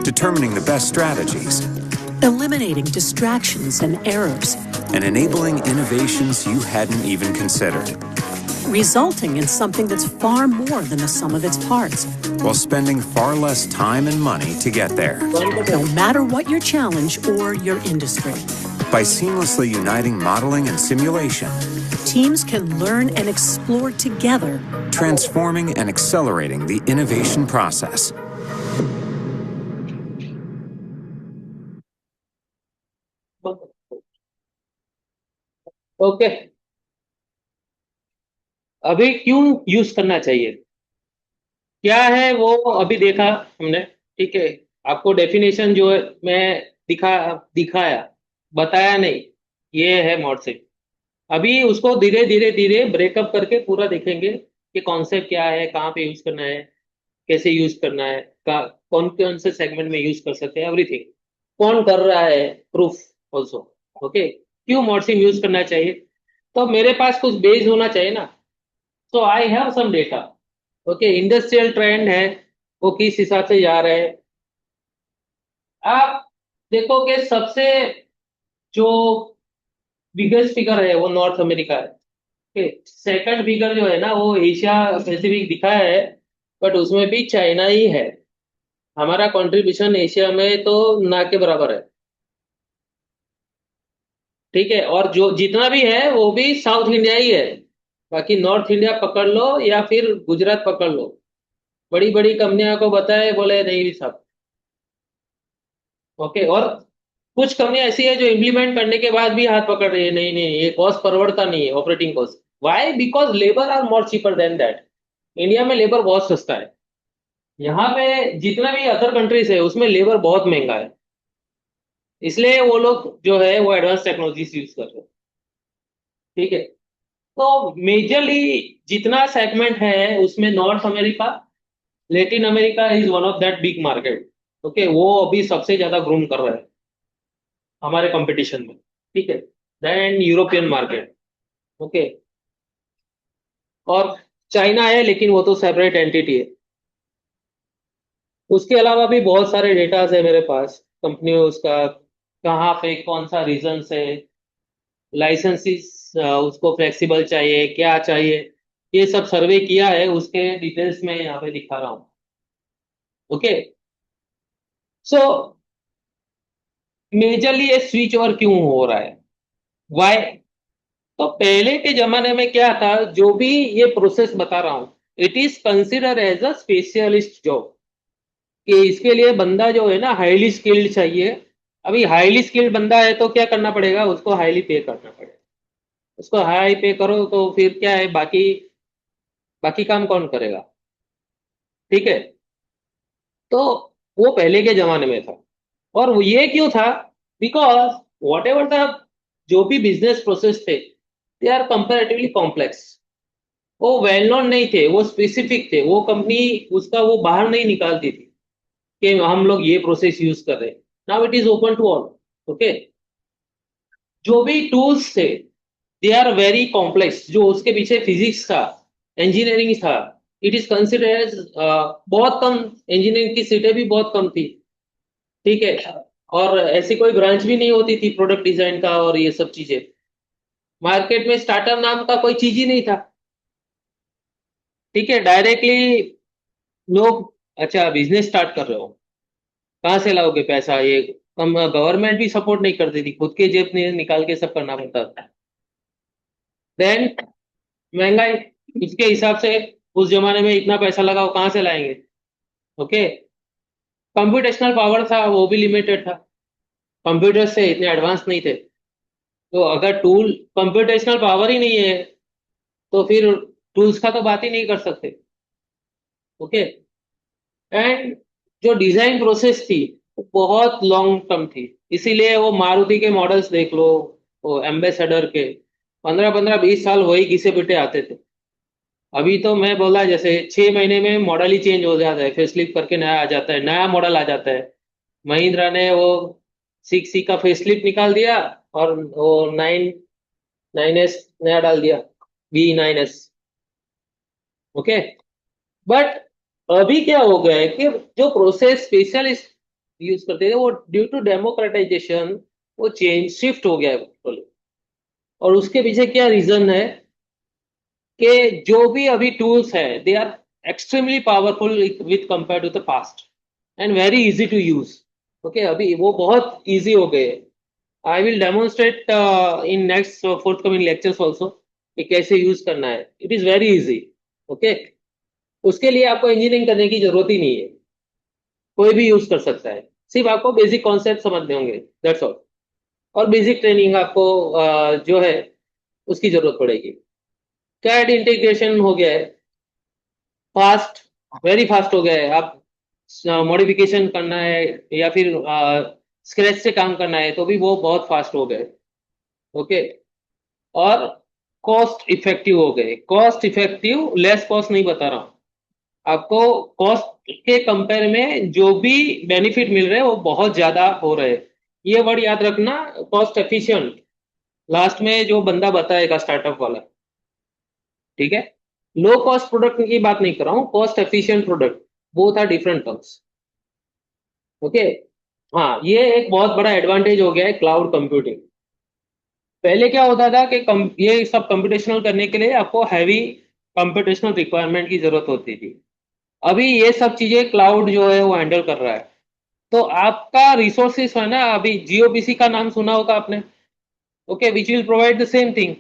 determining the best strategies eliminating distractions and errors, and enabling innovations you hadn't even considered, resulting in something that's far more than the sum of its parts. while spending far less time and money to get there. No matter what your challenge or your industry, By seamlessly uniting modeling and simulation, teams can learn and explore together, transforming and accelerating the innovation process. Okay, अभी क्यों use करना चाहिए, क्या है वो अभी देखा हमने। ठीक है, आपको डेफिनेशन जो है मैं दिखाया, बताया नहीं, ये है मॉडसिम। अभी उसको धीरे धीरे धीरे ब्रेकअप करके पूरा देखेंगे कि कॉन्सेप्ट क्या है, कहाँ पे यूज करना है, कैसे यूज करना है, कौन कौन से सेगमेंट में यूज कर सकते हैं, एवरीथिंग, कौन कर रहा है, प्रूफ ऑल्सो। ओके, क्यों मॉडसिम यूज करना चाहिए? तो मेरे पास कुछ बेस होना चाहिए ना. So I have some data. Okay, industrial trend है, वो किस हिसाब से जा रहे हैं. आप देखो कि सबसे जो बिगेस्ट फिगर है वो नॉर्थ अमेरिका है. ओके, सेकंड फिगर जो है ना वो एशिया पैसिफिक दिखा है, बट उसमें भी चाइना ही है. हमारा कंट्रीब्यूशन एशिया में तो ना के बराबर है. ठीक है, और जो जितना भी है वो भी साउथ इंडिया ही है. बाकी नॉर्थ इंडिया पकड़ लो या फिर गुजरात पकड़ लो, बड़ी बड़ी कंपनियों को बताए बोले नहीं भी सब. ओके, और कुछ कंपनियां ऐसी है जो इम्प्लीमेंट करने के बाद भी हाथ पकड़ रही है, नहीं नहीं ये कॉस्ट परवड़ता नहीं है, operating cost. Why? Because labour are more cheaper than that. India में लेबर बहुत सस्ता है. यहाँ पे जितना भी अदर कंट्रीज है उसमें लेबर बहुत महंगा है, इसलिए वो लोग जो है वो एडवांस टेक्नोलॉजीज यूज कर रहे हैं. ठीक है, तो मेजरली जितना सेगमेंट है उसमें north America, Latin America is one of that big market. Okay, वो अभी सबसे ज्यादा ग्रूम कर रहा है हमारे कंपटीशन में. ठीक है, देन यूरोपियन मार्केट. ओके, और चाइना है लेकिन वो तो सेपरेट एंटिटी है. उसके अलावा भी बहुत सारे डेटाज है मेरे पास कंपनी उसका, कहाँ पे कौन सा रीजन है, लाइसेंसेस उसको फ्लेक्सिबल चाहिए क्या चाहिए, ये सब सर्वे किया है, उसके डिटेल्स में यहाँ पे दिखा रहा हूँ. ओके, सो मेजरली ये स्विच ओवर क्यों हो रहा है, वाई? तो पहले के जमाने में क्या था, जो भी ये प्रोसेस बता रहा हूँ it is consider as a specialist job, कि इसके लिए बंदा जो है ना हाईली स्किल्ड चाहिए. अभी हाईली स्किल्ड बंदा है तो क्या करना पड़ेगा, उसको हाईली पे करना पड़ेगा. उसको हाई पे करो तो फिर क्या है, बाकी बाकी काम कौन करेगा. ठीक है, तो वो पहले के जमाने में था. और वो ये क्यों था, बिकॉज वॉट एवर द जो भी बिजनेस प्रोसेस थे दे आर कंपेरेटिवली कॉम्प्लेक्स. वो वेल नोन नहीं थे, वो स्पेसिफिक थे, वो कंपनी उसका वो बाहर नहीं निकालती थी कि हम लोग ये प्रोसेस यूज कर रहे हैं. Now it is open to all. Okay, जो भी टूल्स थे दे आर वेरी कॉम्प्लेक्स. जो उसके पीछे फिजिक्स था, इंजीनियरिंग था, इट इज कंसिडर एज बहुत कम. इंजीनियरिंग की सीटें भी बहुत कम थी. ठीक है, और ऐसी कोई ब्रांच भी नहीं होती थी प्रोडक्ट डिजाइन का और ये सब चीजें. मार्केट में स्टार्टअप नाम का कोई चीज ही नहीं था. ठीक है, डायरेक्टली लोग, अच्छा बिजनेस स्टार्ट कर रहे हो, कहाँ से लाओगे पैसा, ये गवर्नमेंट भी सपोर्ट नहीं करती थी, खुद के जेब में निकाल के सब करना पड़ता था. देन महंगाई, इसके हिसाब से उस जमाने में इतना पैसा लगाओ कहाँ से लाएंगे. ओके, कंप्यूटेशनल पावर था वो भी लिमिटेड था, कंप्यूटर से इतने एडवांस नहीं थे. तो अगर टूल कंप्यूटेशनल पावर ही नहीं है तो फिर टूल्स का तो बात ही नहीं कर सकते. ओके, एंड जो डिजाइन प्रोसेस थी वो बहुत लॉन्ग टर्म थी, इसीलिए वो मारुति के मॉडल्स देख लो, वो एम्बेसडर के 15-15-20 साल वही घिसे पिटे आते थे. अभी तो मैं बोला जैसे 6 महीने में मॉडल ही चेंज हो जाता है, फेसलिफ्ट करके नया आ जाता है, नया मॉडल आ जाता है. महिंद्रा ने वो 6C का फेसलिफ्ट निकाल दिया और वो 9S नया डाल दिया, V9S. ओके, बट अभी क्या हो गया है कि जो प्रोसेस स्पेशलिस्ट यूज करते थे वो ड्यू टू डेमोक्रेटाइजेशन वो चेंज शिफ्ट हो गया है totally. और उसके पीछे क्या रीजन है कि जो भी अभी टूल्स है they are extremely powerful with compare to the past and very easy to use. Okay, अभी वो बहुत इजी हो गए. I will demonstrate in next fourth coming lectures also कि कैसे यूज करना है. It is very easy. Okay, उसके लिए आपको इंजीनियरिंग करने की जरूरत ही नहीं है, कोई भी यूज कर सकता है, सिर्फ आपको बेसिक कॉन्सेप्ट समझने होंगे, दैट्स ऑल. और बेसिक ट्रेनिंग आपको जो है उसकी जरूरत पड़ेगी. कैड इंटीग्रेशन हो गया है, फास्ट, वेरी फास्ट हो गया है. आप मॉडिफिकेशन करना है या फिर स्क्रैच से काम करना है तो भी वो बहुत फास्ट हो गए. ओके, और कॉस्ट इफेक्टिव हो गए. कॉस्ट इफेक्टिव, लेस कॉस्ट नहीं बता रहा हूँ आपको, कॉस्ट के कंपेयर में जो भी बेनिफिट मिल रहे हैं वो बहुत ज्यादा हो रहे हैं. ये वर्ड याद रखना, कॉस्ट एफिशिएंट, लास्ट में जो बंदा बताएगा स्टार्टअप वाला, ठीक है। लो कॉस्ट प्रोडक्ट की बात नहीं कर रहा हूँ, cost efficient product, both are different terms. Okay, हाँ, ये एक बहुत बड़ा एडवांटेज हो गया है क्लाउड कंप्यूटिंग। पहले क्या होता था कि ये सब कंप्यूटेशनल करने के लिए आपको हैवी कंप्यूटेशनल रिक्वायरमेंट की जरूरत होती थी। अभी ये सब चीजें क्लाउड जो है वो हैंडल कर रहा है। तो आपका रिसोर्सेस है ना, अभी जीओपीसी का नाम सुना होगा आपने, okay, which will provide the same thing.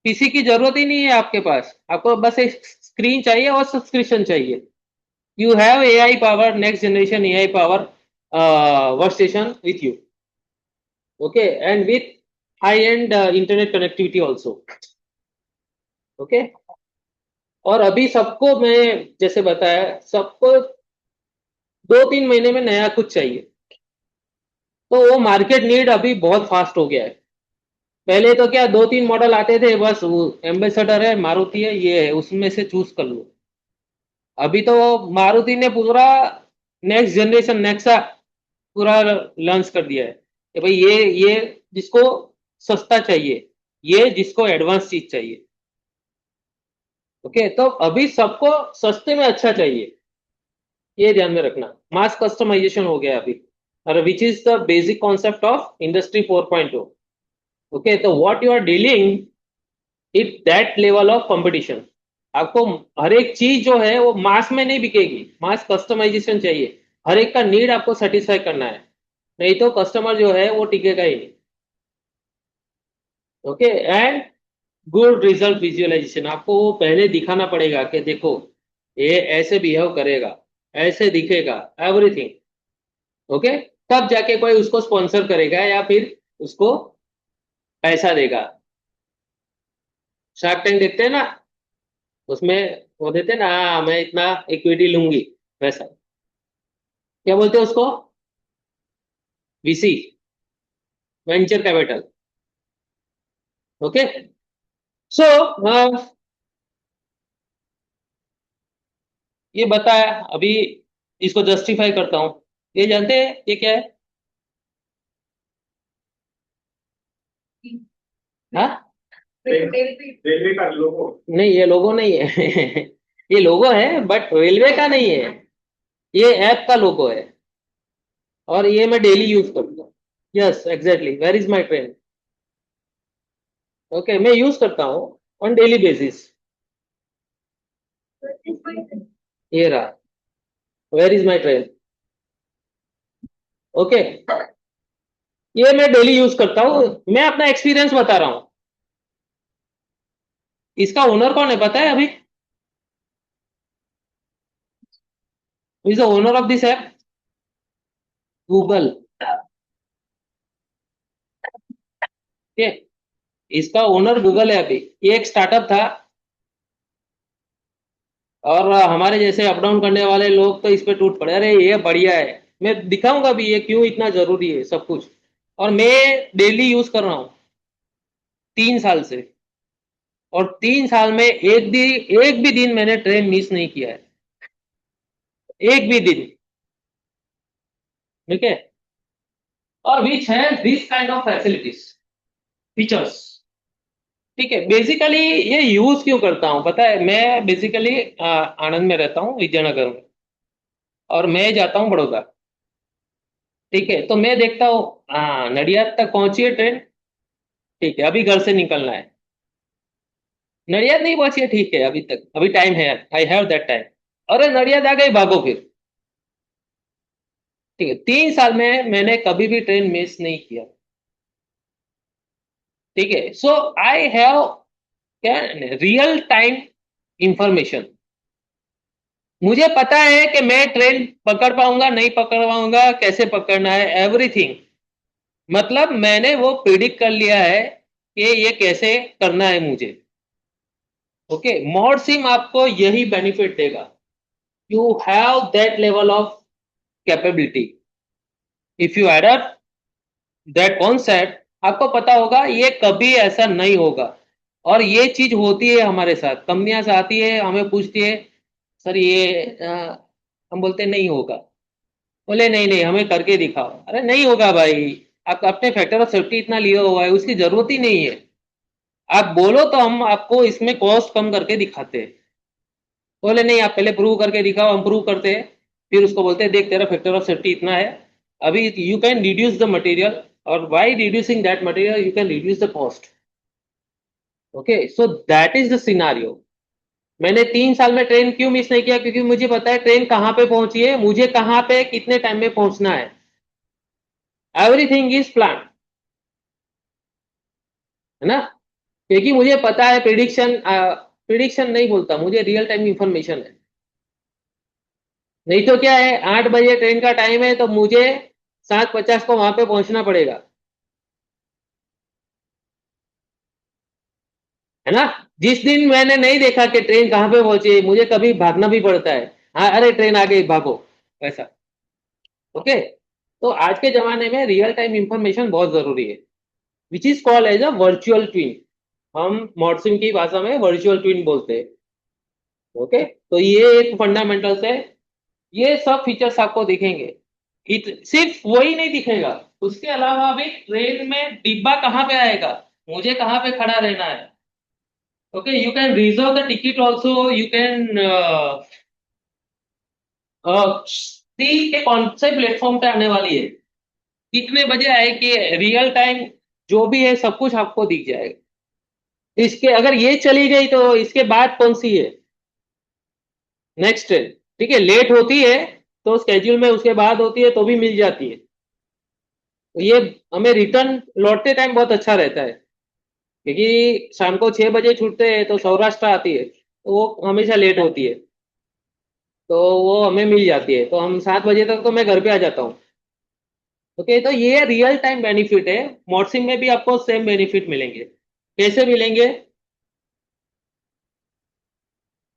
PC की जरूरत ही नहीं है आपके पास, आपको बस एक स्क्रीन चाहिए और सब्सक्रिप्शन चाहिए। You have AI power, next generation AI power workstation with you, okay, and with high-end internet connectivity also, okay। और अभी सबको मैं जैसे बताया, सबको 2-3 महीने में नया कुछ चाहिए, तो वो मार्केट नीड अभी बहुत फास्ट हो गया है। पहले तो क्या 2-3 मॉडल आते थे, बस वो एम्बेसडर है, मारुति है, ये है, उसमें से चूज कर लो। अभी तो मारुति ने पूरा नेक्स्ट जनरेशन नेक्सा पूरा लॉन्च कर दिया है कि भाई ये जिसको सस्ता चाहिए, ये जिसको एडवांस चीज चाहिए, ओके। तो अभी सबको सस्ते में अच्छा चाहिए, ये ध्यान में रखना। मास कस्टमाइजेशन हो गया अभी, और which is the basic concept of industry 4.0, okay. तो what you are dealing it that level of competition. आपको हर एक चीज जो है वो मास में नहीं बिकेगी, मास कस्टमाइजेशन चाहिए, हर एक का नीड आपको सेटिस्फाई करना है, नहीं तो कस्टमर जो है वो टिकेगा ही नहीं, okay. And good result visualisation, आपको वो पहले दिखाना पड़ेगा कि देखो ये ऐसे बिहेव करेगा, ऐसे दिखेगा, एवरीथिंग, ओके। तब जाके कोई उसको स्पॉन्सर करेगा या फिर उसको पैसा देगा। शार्क टैंक देखते हैं ना, उसमें वो देते हैं ना, हाँ मैं इतना इक्विटी लूंगी, वैसा क्या बोलते हैं उसको, वीसी, वेंचर कैपिटल, ओके। सो ये बताया, अभी इसको जस्टिफाई करता हूं। ये जानते हैं ये क्या है? हाँ, रेलवे का लोगो। नहीं ये लोगो नहीं है ये लोगो है बट रेलवे का नहीं है, ये ऐप का लोगो है, और ये मैं डेली यूज करता हूँ। Yes exactly, where is my train, okay, मैं यूज करता हूँ ऑन डेली बेसिस। ये रहा, where is my train, okay. ये मैं डेली यूज करता हूँ, मैं अपना एक्सपीरियंस बता रहा हूँ। इसका ओनर कौन है पता है अभी? Is the owner of this app Google, ठीक है। इसका ओनर गूगल है अभी। ये एक स्टार्टअप था, और हमारे जैसे अप डाउन करने वाले लोग तो इस पे टूट पड़े, अरे ये बढ़िया है, मैं दिखाऊंगा भी ये क्यों इतना जरूरी है सब कुछ। और मैं डेली यूज कर रहा हूँ 3 साल से, और 3 साल में एक भी दिन मैंने ट्रेन मिस नहीं किया है, एक भी दिन, ठीक है। और विच है this kind of facilities, features, ठीक है। बेसिकली ये यूज क्यों करता हूँ पता है? मैं बेसिकली आनंद में रहता हूँ, विजयनगर में, और मैं जाता हूँ बड़ौदा, ठीक है। तो मैं देखता हूँ हाँ नडियाद तक पहुंची है ट्रेन, ठीक है, अभी घर से निकलना है, नडियाद नहीं पहुंची है, ठीक है, अभी तक अभी टाइम है, आई हैव दैट टाइम। अरे नडियाद आ गई, भागो फिर, ठीक है। 3 साल में मैंने कभी भी ट्रेन मिस नहीं किया, ठीक है। सो आई हैव क्या, रियल टाइम इंफॉर्मेशन। मुझे पता है कि मैं ट्रेन पकड़ पाऊंगा नहीं पकड़ पाऊंगा, कैसे पकड़ना है, एवरीथिंग। मतलब मैंने वो प्रिडिक्ट कर लिया है कि ये कैसे करना है मुझे, ओके। मॉड सिम आपको यही बेनिफिट देगा, you have that level of capability. If you adapt that concept, आपको पता होगा ये कभी ऐसा नहीं होगा। और ये चीज होती है हमारे साथ, कंपनियां से आती है हमें पूछती है सर ये हम बोलते नहीं होगा, बोले नहीं नहीं हमें करके दिखाओ, अरे नहीं होगा भाई, आप अपने फैक्टर ऑफ सेफ्टी इतना लिया हुआ है, उसकी जरूरत ही नहीं है। आप बोलो तो हम आपको इसमें कॉस्ट कम करके दिखाते हैं। बोले नहीं आप पहले प्रूव करके दिखाओ, हम प्रूव करते हैं, फिर उसको बोलते हैं देख तेरा फैक्टर ऑफ सेफ्टी इतना है, अभी you can reduce the material, और by reducing that material you can reduce the cost. Okay, so that is the scenario. मैंने 3 साल में ट्रेन क्यों मिस नहीं किया? क्योंकि मुझे पता है ट्रेन कहाँ पे पहुंची है, मुझे कहाँ पे कितने टाइम में पहुंचना है। एवरीथिंग इज प्लान, है ना? क्योंकि मुझे पता है प्रिडिक्शन नहीं बोलता, मुझे रियल टाइम इंफॉर्मेशन है। नहीं तो क्या है, 8 बजे ट्रेन का टाइम है तो मुझे 7:50 को वहां पे पहुंचना पड़ेगा, है ना? जिस दिन मैंने नहीं देखा कि ट्रेन कहाँ पे पहुंची, मुझे कभी भागना भी पड़ता है। हाँ अरे ट्रेन आ गई भागो, ऐसा। ओके, तो आज के जमाने में रियल टाइम इंफॉर्मेशन बहुत जरूरी है, which is called as a virtual twin. हम मॉडसिम की भाषा में वर्चुअल ट्विन बोलते हैं। ओके, तो ये एक फंडामेंटल्स है। ये सब फीचर्स आपको दिखेंगे, सिर्फ वही नहीं दिखेगा, उसके अलावा भी ट्रेन में डिब्बा कहाँ पे आएगा, मुझे कहाँ पे खड़ा रहना है। Okay, you can reserve the ticket also, you can सी के कौन से प्लेटफॉर्म पे आने वाली है, कितने बजे आएगी, रियल टाइम जो भी है सब कुछ आपको दिख जाएगा। इसके अगर ये चली गई तो इसके बाद कौन सी है नेक्स्ट ट्रेन, ठीक है? लेट होती है तो स्केड्यूल में उसके बाद होती है तो भी मिल जाती है। तो ये हमें रिटर्न लौटते टाइम बहुत अच्छा रहता है, क्योंकि शाम को 6 बजे छूटते हैं तो सौराष्ट्र आती है तो वो हमेशा लेट होती है, तो वो हमें मिल जाती है, तो हम 7 बजे तक तो मैं घर पे आ जाता हूँ। ओके, तो ये रियल टाइम बेनिफिट है। मॉडसिम में भी आपको सेम बेनिफिट मिलेंगे। कैसे मिलेंगे?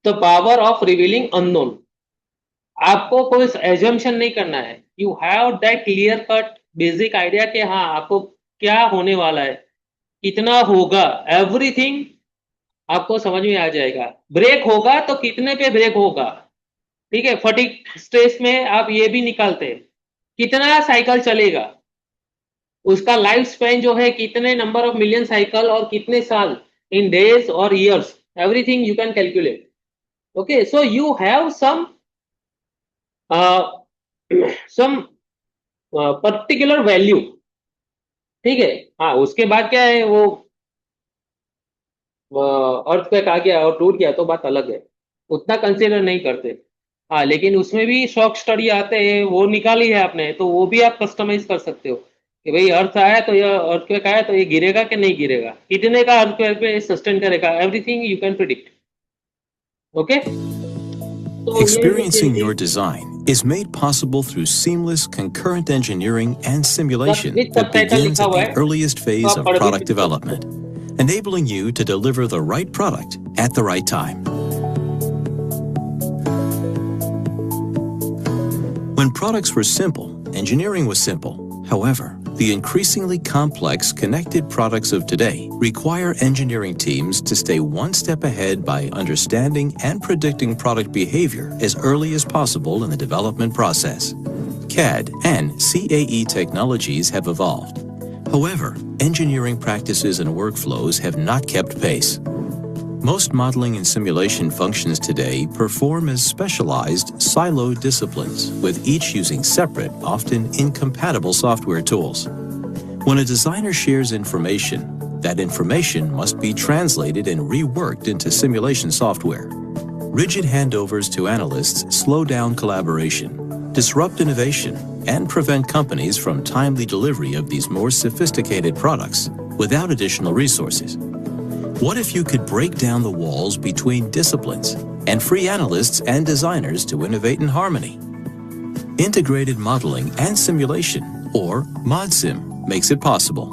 The power of revealing unknown. आपको कोई एजम्पशन नहीं करना है, you have that clear cut basic idea कि हाँ आपको क्या होने वाला है, कितना होगा, एवरीथिंग आपको समझ में आ जाएगा। ब्रेक होगा तो कितने पे ब्रेक होगा, ठीक है? फटीग स्ट्रेस में आप ये भी निकालते हैं, कितना साइकिल चलेगा, उसका लाइफ स्पैन जो है कितने नंबर ऑफ मिलियन साइकिल और कितने साल, इन डेज और years, everything you can calculate. Okay, so you have some particular value, ठीक है? हाँ, उसके बाद क्या है, वो अर्थ पे आ गया और टूट गया तो बात अलग है, उतना कंसीडर नहीं करते। हाँ, लेकिन उसमें भी शॉक स्टडी आते हैं, वो निकाली है आपने तो वो भी आप कस्टमाइज कर सकते हो कि भाई अर्थ आया तो ये अर्थक्वेक आया तो ये गिरेगा कि नहीं गिरेगा, कितने का अर्थक्वेक पे सस्टेन करेगा, everything you can predict. Okay, Experiencing your design is made possible through seamless concurrent engineering and simulation that begins at the earliest phase of product development, enabling you to deliver the right product at the right time. When products were simple, engineering was simple. However, the increasingly complex connected products of today require engineering teams to stay one step ahead by understanding and predicting product behavior as early as possible in the development process. CAD and CAE technologies have evolved. However, engineering practices and workflows have not kept pace. Most modeling and simulation functions today perform as specialized, siloed disciplines, with each using separate, often incompatible software tools. When a designer shares information, that information must be translated and reworked into simulation software. Rigid handovers to analysts slow down collaboration, disrupt innovation, and prevent companies from timely delivery of these more sophisticated products without additional resources. What if you could break down the walls between disciplines and free analysts and designers to innovate in harmony? Integrated modeling and simulation, or ModSim, makes it possible.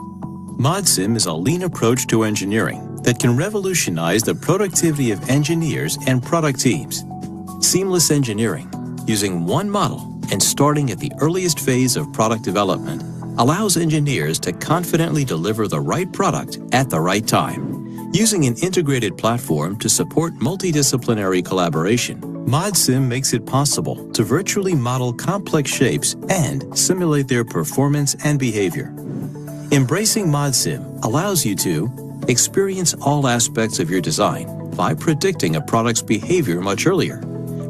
ModSim is a lean approach to engineering that can revolutionize the productivity of engineers and product teams. Seamless engineering, using one model and starting at the earliest phase of product development, allows engineers to confidently deliver the right product at the right time. Using an integrated platform to support multidisciplinary collaboration, ModSim makes it possible to virtually model complex shapes and simulate their performance and behavior. Embracing ModSim allows you to experience all aspects of your design by predicting a product's behavior much earlier,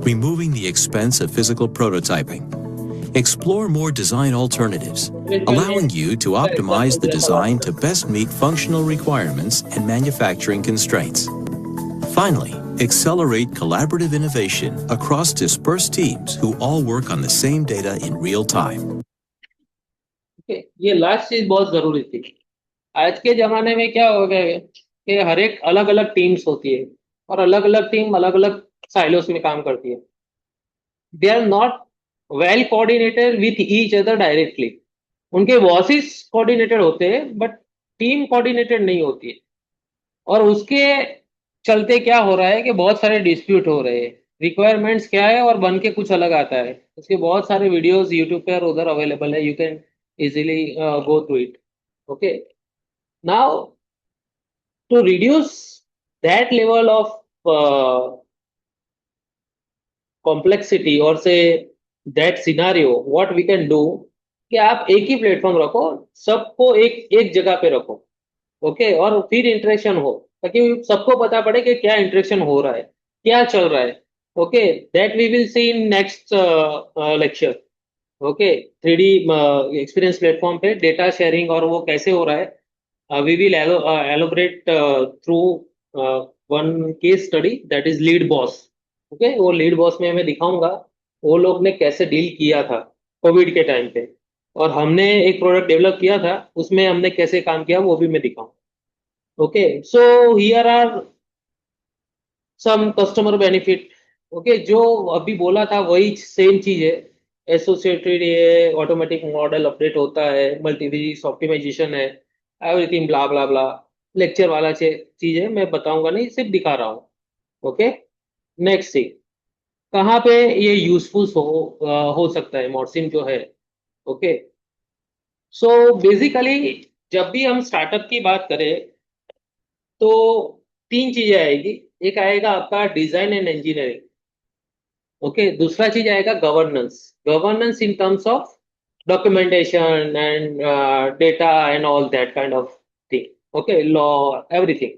removing the expense of physical prototyping, explore more design alternatives, allowing you to optimize the design to best meet functional requirements and manufacturing constraints. Finally, accelerate collaborative innovation across dispersed teams who all work on the same data in real time. Okay, ये last चीज बहुत जरूरी थी। आज के जमाने में क्या हो गया है कि हर एक अलग अलग टीम्स होती है और अलग अलग टीम अलग अलग साइलोस में काम करती है। They are not well coordinated with each other directly. उनके बॉसेस कोऑर्डिनेटेड होते हैं बट टीम कोऑर्डिनेटेड नहीं होती है, और उसके चलते क्या हो रहा है कि बहुत सारे डिस्प्यूट हो रहे हैं। रिक्वायरमेंट्स क्या है और बन के कुछ अलग आता है। उसके बहुत सारे वीडियोस यूट्यूब पे और उधर अवेलेबल है, you can easily go through it. Okay, now to reduce that level of complexity or say that scenario, what we can do कि आप एक ही प्लेटफॉर्म रखो, सबको एक जगह पे रखो। ओके, और फिर इंटरेक्शन हो ताकि सबको पता पड़े कि क्या इंटरेक्शन हो रहा है, क्या चल रहा है। Okay, that we will see in next lecture. Okay, 3D experience platform पे डेटा शेयरिंग और वो कैसे हो रहा है, we will elaborate through one case study that is lead boss. Okay, वो लीड बॉस में मैं दिखाऊंगा वो लोग ने कैसे डील किया था कोविड के टाइम पे, और हमने एक प्रोडक्ट डेवलप किया था उसमें हमने कैसे काम किया वो भी मैं दिखाऊंगा। Okay, so here are some customer benefit. Okay, जो अभी बोला था वही सेम चीज है। एसोसिएटेड ये ऑटोमेटिक मॉडल अपडेट होता है, मल्टीविज ऑप्टिमाइजेशन है, एवरीथिंग ब्ला ब्ला ब्ला। लेक्चर वाला चीज है, मैं बताऊंगा नहीं, सिर्फ दिखा रहा हूँ। ओके, नेक्स्ट थिंग, कहाँ पे ये यूजफुल हो सकता है मॉडसिम जो है। ओके, सो बेसिकली जब भी हम स्टार्टअप की बात करें तो तीन चीजें आएगी। एक आएगा आपका डिजाइन एंड इंजीनियरिंग। ओके, दूसरा चीज आएगा governance in terms of documentation and data and all that kind of thing. Okay, law everything.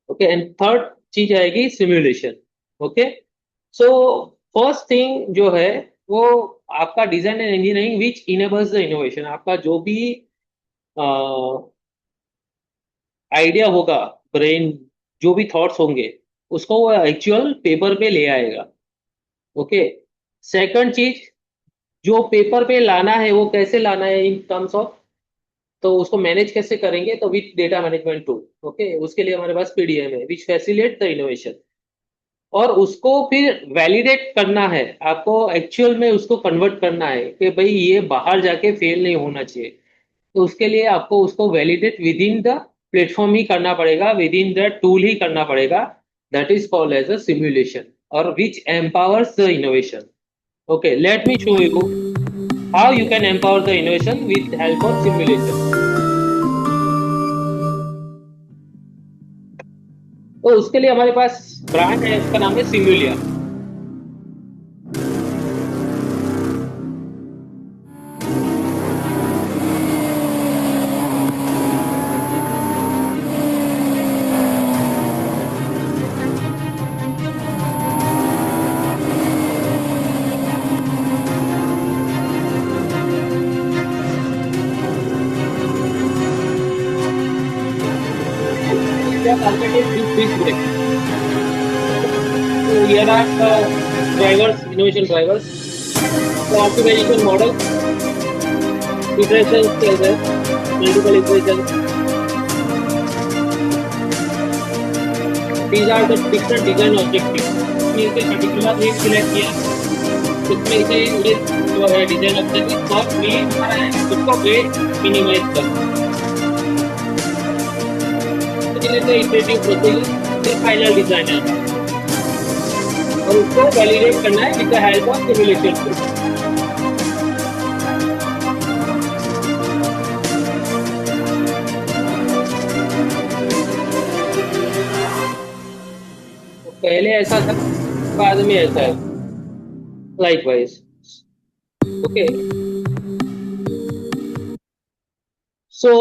Okay, and third चीज आएगी simulation. Okay, so first thing जो है वो आपका design and engineering which enables the innovation. आपका जो भी idea होगा, ब्रेन जो भी थॉट्स होंगे उसको वो एक्चुअल पेपर पे ले आएगा। ओके, सेकंड चीज, जो पेपर पे लाना है वो कैसे लाना है इन टर्म्स ऑफ, तो उसको मैनेज कैसे करेंगे, तो with data management tool. Okay, उसके लिए हमारे पास पीडीएम है विच फैसिलिटेट द इनोवेशन, और उसको फिर वैलिडेट करना है आपको, एक्चुअल में उसको कन्वर्ट करना है कि भाई ये बाहर जाके फेल नहीं होना चाहिए। तो उसके लिए आपको उसको validate within the platform ही करना पड़ेगा, विद इन द टूल ही करना पड़ेगा। That is called as a simulation और which empowers the innovation. Okay, let me show you how you can empower the innovation with help of simulation. तो उसके लिए हमारे पास ब्रांड है, उसका नाम है Simulia. So here are the drivers, innovation drivers, the optimization model, iteration stages, multiple iterations. These are the different design objectives. इसमें से particular एक select किया, उसमें से ये जो है design objective cost में हमारा है, उसको weight minimize करना। iterative procedure, फिर फाइनल डिजाइन है और उसको वैलिडेट करना है with the help of simulation tool. पहले ऐसा था, बाद में ऐसा है, लाइकवाइज। ओके, सो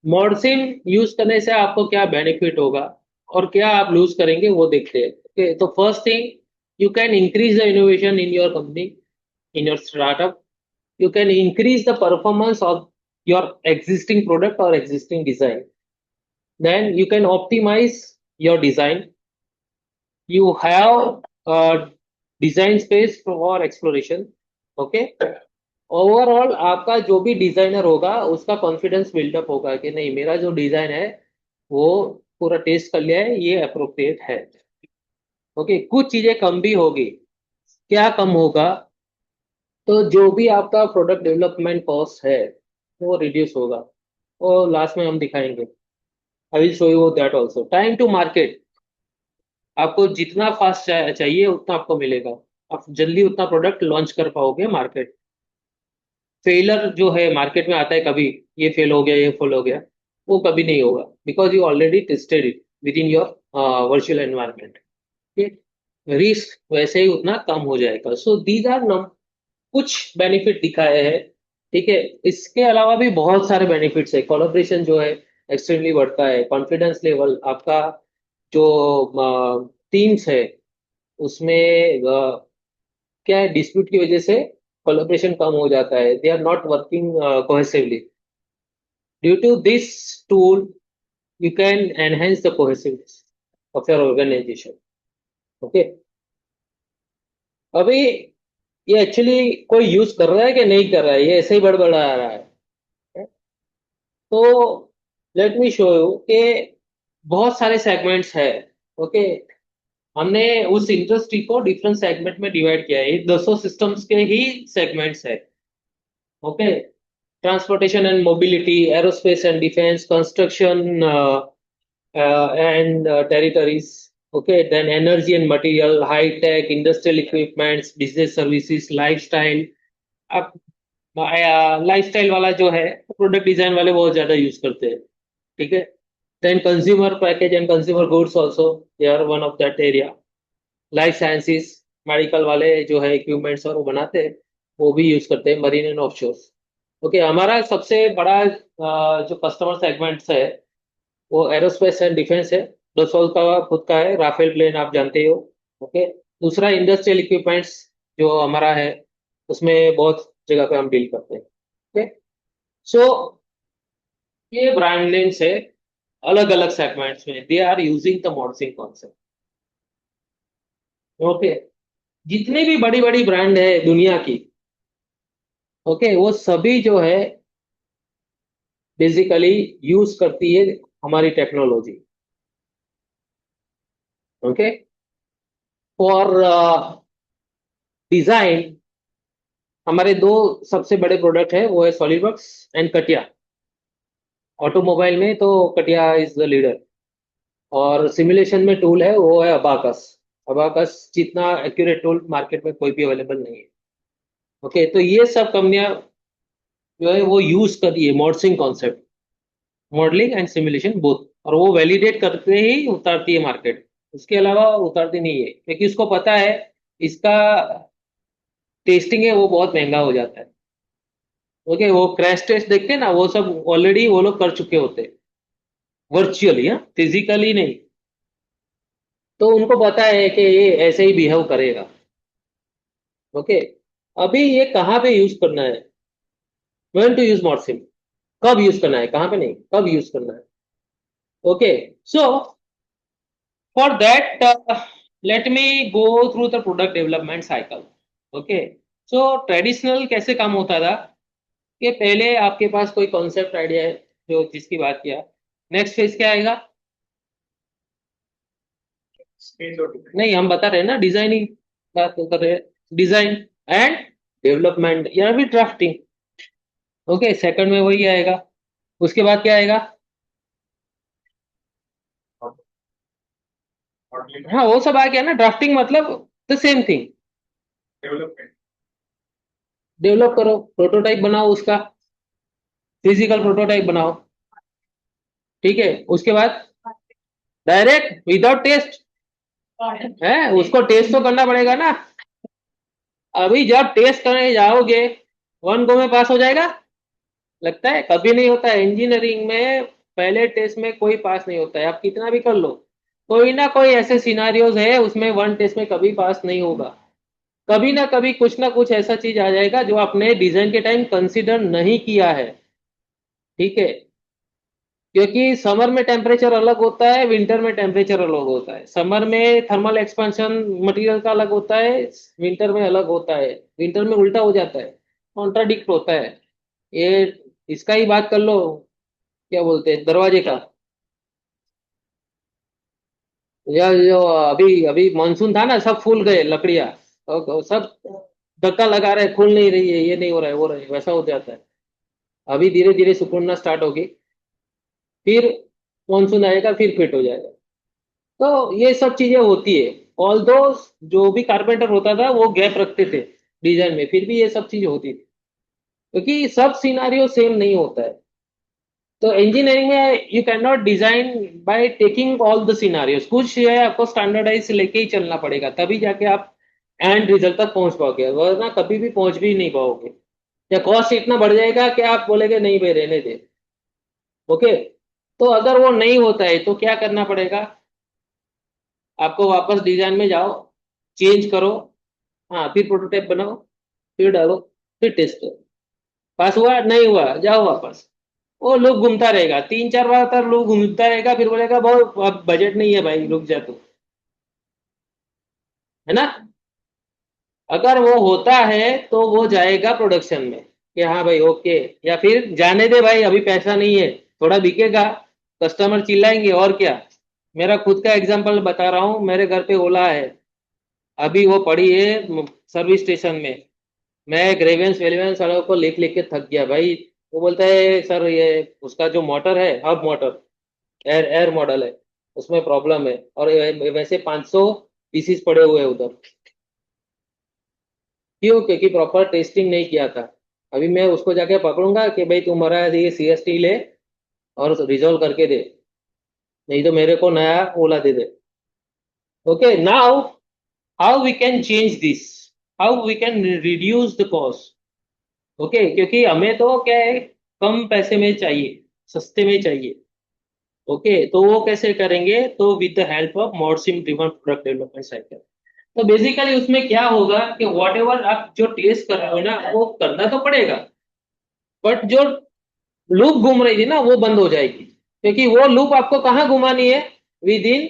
मॉडसिम यूज करने से आपको क्या बेनिफिट होगा और क्या आप लूज करेंगे वो देखते हैं। ओके, तो first thing, you can increase the innovation in your company, in your startup. You can increase the performance of your existing product or existing design. Then you can optimize your design. You have a design space for exploration. Okay. Overall आपका जो भी designer होगा उसका confidence buildup होगा कि नहीं, मेरा जो डिजाइन है वो पूरा टेस्ट कर लिया है, ये अप्रोप्रिएट है। ओके, कुछ चीजें कम भी होगी। क्या कम होगा? तो जो भी आपका प्रोडक्ट डेवलपमेंट कॉस्ट है वो रिड्यूस होगा, और लास्ट में हम दिखाएंगे। I will show you that also. Time to market, आपको जितना फास्ट चाहिए उतना आपको मिलेगा, आप जल्दी उतना प्रोडक्ट लॉन्च कर पाओगे मार्केट। फेलर जो है मार्केट में आता है कभी, ये फेल हो गया, ये फेल हो गया, वो कभी नहीं होगा, because you already tested it with in your virtual environment. Risk वैसे ही उतना कम हो जाएगा। सो दीज आर कुछ बेनिफिट दिखाए हैं। ठीक है, इसके अलावा भी बहुत सारे बेनिफिट्स है। कोलैबोरेशन जो है एक्सट्रीमली बढ़ता है, कॉन्फिडेंस लेवल आपका जो टीम्स है उसमें क्या है, डिस्प्यूट की वजह से कोलैबोरेशन कम हो जाता है, they are not working cohesively. Due to this tool you can enhance the cohesiveness of your organization. Okay, अभी ये एक्चुअली कोई यूज कर रहा है कि नहीं कर रहा है, ये ऐसे ही बड़बड़ा आ रहा है। तो लेट मी शो यू कि बहुत सारे सेगमेंट्स है। ओके, हमने उस इंडस्ट्री को डिफरेंट सेगमेंट में डिवाइड किया है, ये 200 सिस्टम्स के ही सेगमेंट्स है। Okay, transportation and mobility, aerospace and defence, construction and territories. Okay, then energy and material, high tech, industrial equipments, business services, lifestyle. अब लाइफस्टाइल वाला जो है प्रोडक्ट डिजाइन वाले बहुत ज्यादा यूज करते हैं। ठीक है, then consumer package and consumer goods also, they are one of that area. Life sciences, medical वाले जो है इक्विपमेंट्स और वो बनाते हैं, वो भी यूज करते हैं। Marine and ऑफशोर्स। ओके, हमारा सबसे बड़ा जो कस्टमर सेगमेंट्स है वो एरोस्पेस एंड डिफेंस है। दसोल्ट का खुद का है, राफेल प्लेन आप जानते ही हो। ओके, दूसरा इंडस्ट्रियल इक्विपमेंट्स जो हमारा है, उसमें बहुत जगह पे हम डील करते हैं। ओके, सो ये ब्रांड नेम्स है अलग अलग सेगमेंट्स में, they are using the ModSim concept. Okay, जितनी भी बड़ी बड़ी ब्रांड है दुनिया की, ओके, वो सभी जो है बेसिकली यूज करती है हमारी टेक्नोलॉजी। ओके, फॉर डिजाइन हमारे दो सबसे बड़े प्रोडक्ट है, वो है सॉलिडवर्क्स एंड कटिया। ऑटोमोबाइल में तो कटिया इज द लीडर, और सिमुलेशन में टूल है वो है अबाकस। अबाकस जितना एक्यूरेट टूल मार्केट में कोई भी अवेलेबल नहीं है। ओके, तो ये सब कंपनियां जो है वो यूज कर रही है ModSim concept, modelling and simulation both, और वो वैलिडेट करके ही उतारती है मार्केट, उसके अलावा उतारती नहीं है, क्योंकि उसको पता है इसका टेस्टिंग है वो बहुत महंगा हो जाता है। ओके, वो क्रैश टेस्ट देखते हैं ना, वो सब ऑलरेडी वो लोग कर चुके होते हैं वर्चुअली, हाँ, फिजिकली नहीं। तो उनको पता है कि ये ऐसे ही बिहेव करेगा। ओके, अभी ये कहाँ पे यूज करना है, व्हेन टू यूज मॉडसिम, कब यूज करना है, कहाँ पे नहीं, कब यूज करना है। Okay, so for that let me go through the product development cycle. Okay, so traditional कैसे काम होता था कि पहले आपके पास कोई कॉन्सेप्ट आइडिया है जो जिसकी बात किया, नेक्स्ट फेज क्या आएगा? नहीं, हम बता रहे हैं ना, डिजाइनिंग बात कर रहे हैं, डिजाइन एंड डेवलपमेंट या फिर ड्राफ्टिंग। ओके, सेकंड में वही आएगा। उसके बाद क्या आएगा? हाँ, वो सब आ गया ना, ड्राफ्टिंग मतलब द सेम थिंग। डेवलप करो, प्रोटोटाइप बनाओ, उसका फिजिकल प्रोटोटाइप बनाओ। ठीक है, उसके बाद डायरेक्ट विदाउट टेस्ट है, उसको टेस्ट तो करना पड़ेगा ना। अभी जब टेस्ट करने जाओगे 1 गो में पास हो जाएगा? लगता है कभी नहीं होता है इंजीनियरिंग में। पहले टेस्ट में कोई पास नहीं होता है, आप कितना भी कर लो, कोई ना कोई ऐसे सिनारियोज है उसमें वन टेस्ट में कभी पास नहीं होगा। कभी ना कुछ ऐसा चीज आ जाएगा जो आपने डिजाइन के टाइम कंसीडर नहीं किया है। ठीक है, क्योंकि समर में टेम्परेचर अलग होता है, विंटर में टेम्परेचर अलग होता है। समर में थर्मल एक्सपेंशन मटेरियल का अलग होता है, विंटर में अलग होता है। विंटर में उल्टा हो जाता है, कॉन्ट्राडिक्ट होता है। ये इसका ही बात कर लो, क्या बोलते हैं दरवाजे का, या जो अभी अभी मानसून था ना, सब फूल गए लकड़ियां, और सब धक्का लगा रहे, खुल नहीं रही है, ये नहीं हो रहा है, वो रहा है, वैसा हो जाता है। अभी धीरे धीरे सुकूनना स्टार्ट होगी, फिर मानसून आएगा, फिर फिट हो जाएगा। तो ये सब चीजें होती है। ऑल दो जो भी कारपेंटर होता था वो गैप रखते थे डिजाइन में, फिर भी ये सब चीजें होती थी, क्योंकि सब सिनारियो सेम नहीं होता है। तो इंजीनियरिंग में you can not design by taking all the scenarios, कुछ है आपको स्टैंडर्डाइज लेके ही चलना पड़ेगा, तभी जाके आप एंड रिजल्ट तक पहुंच पाओगे, वरना कभी भी पहुंच भी नहीं पाओगे। या कॉस्ट इतना बढ़ जाएगा कि आप बोलेगे नहीं भाई रहने दे। ओके, तो अगर वो नहीं होता है तो क्या करना पड़ेगा, आपको वापस डिजाइन में जाओ, चेंज करो, हाँ फिर प्रोटोटाइप बनाओ, फिर डालो, फिर टेस्ट करो। पास हुआ नहीं हुआ, जाओ वापस। वो लूप घूमता रहेगा, 3 4 बार तक लूप घूमता रहेगा, फिर बोलेगा बहुत अब बजट नहीं है भाई, रुक जा तू, है ना। अगर वो होता है तो वो जाएगा प्रोडक्शन में कि हाँ भाई ओके, या फिर जाने दे भाई अभी पैसा नहीं है, थोड़ा बिकेगा, कस्टमर चिल्लाएंगे और क्या। मेरा खुद का एग्जांपल बता रहा हूँ, मेरे घर पे ओला है, अभी वो पड़ी है सर्विस स्टेशन में। मैं ग्रेवियंस वेलियंस वालों को लिख लिख के थक गया भाई। वो बोलता है सर ये उसका जो मोटर है, hub motor, air air model है, उसमें प्रॉब्लम है, और वैसे 500 पीसीस पड़े हुए हैं उधर। क्यों? क्योंकि प्रॉपर टेस्टिंग नहीं किया था। अभी मैं उसको जाके पकड़ूंगा कि भाई तुम्हारा ये सीएसटी ले और रिजॉल्व करके दे, नहीं तो मेरे को नया ओला दे दे। Okay, now how we can change this, how we can reduce the cost. Okay, क्योंकि हमें तो क्या है, कम पैसे में चाहिए, सस्ते में चाहिए। ओके, तो वो कैसे करेंगे, तो with the help of ModSim driven product development cycle. तो बेसिकली उसमें क्या होगा कि वॉट एवर आप जो टेस्ट कर रहे हो ना वो करना तो पड़ेगा, बट जो लूप घूम रही थी ना वो बंद हो जाएगी, क्योंकि वो लूप आपको कहाँ घुमानी है, विद इन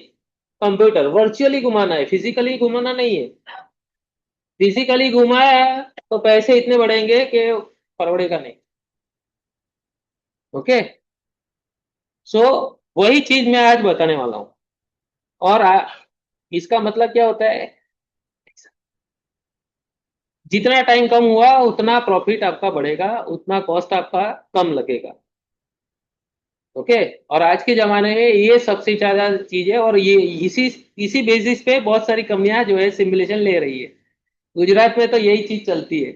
कंप्यूटर, वर्चुअली घुमाना है, फिजिकली घुमाना नहीं है। फिजिकली घुमाया तो पैसे इतने बढ़ेंगे कि परवड़ेगा नहीं। ओके, सो वही चीज मैं आज बताने वाला हूँ। और इसका मतलब क्या होता है, जितना टाइम कम हुआ उतना प्रॉफिट आपका बढ़ेगा, उतना कॉस्ट आपका कम लगेगा। ओके, और आज के जमाने में ये सबसे ज्यादा चीज है, और ये इसी इसी बेसिस पे बहुत सारी कंपनियां जो है सिमुलेशन ले रही है। गुजरात में तो यही चीज चलती है,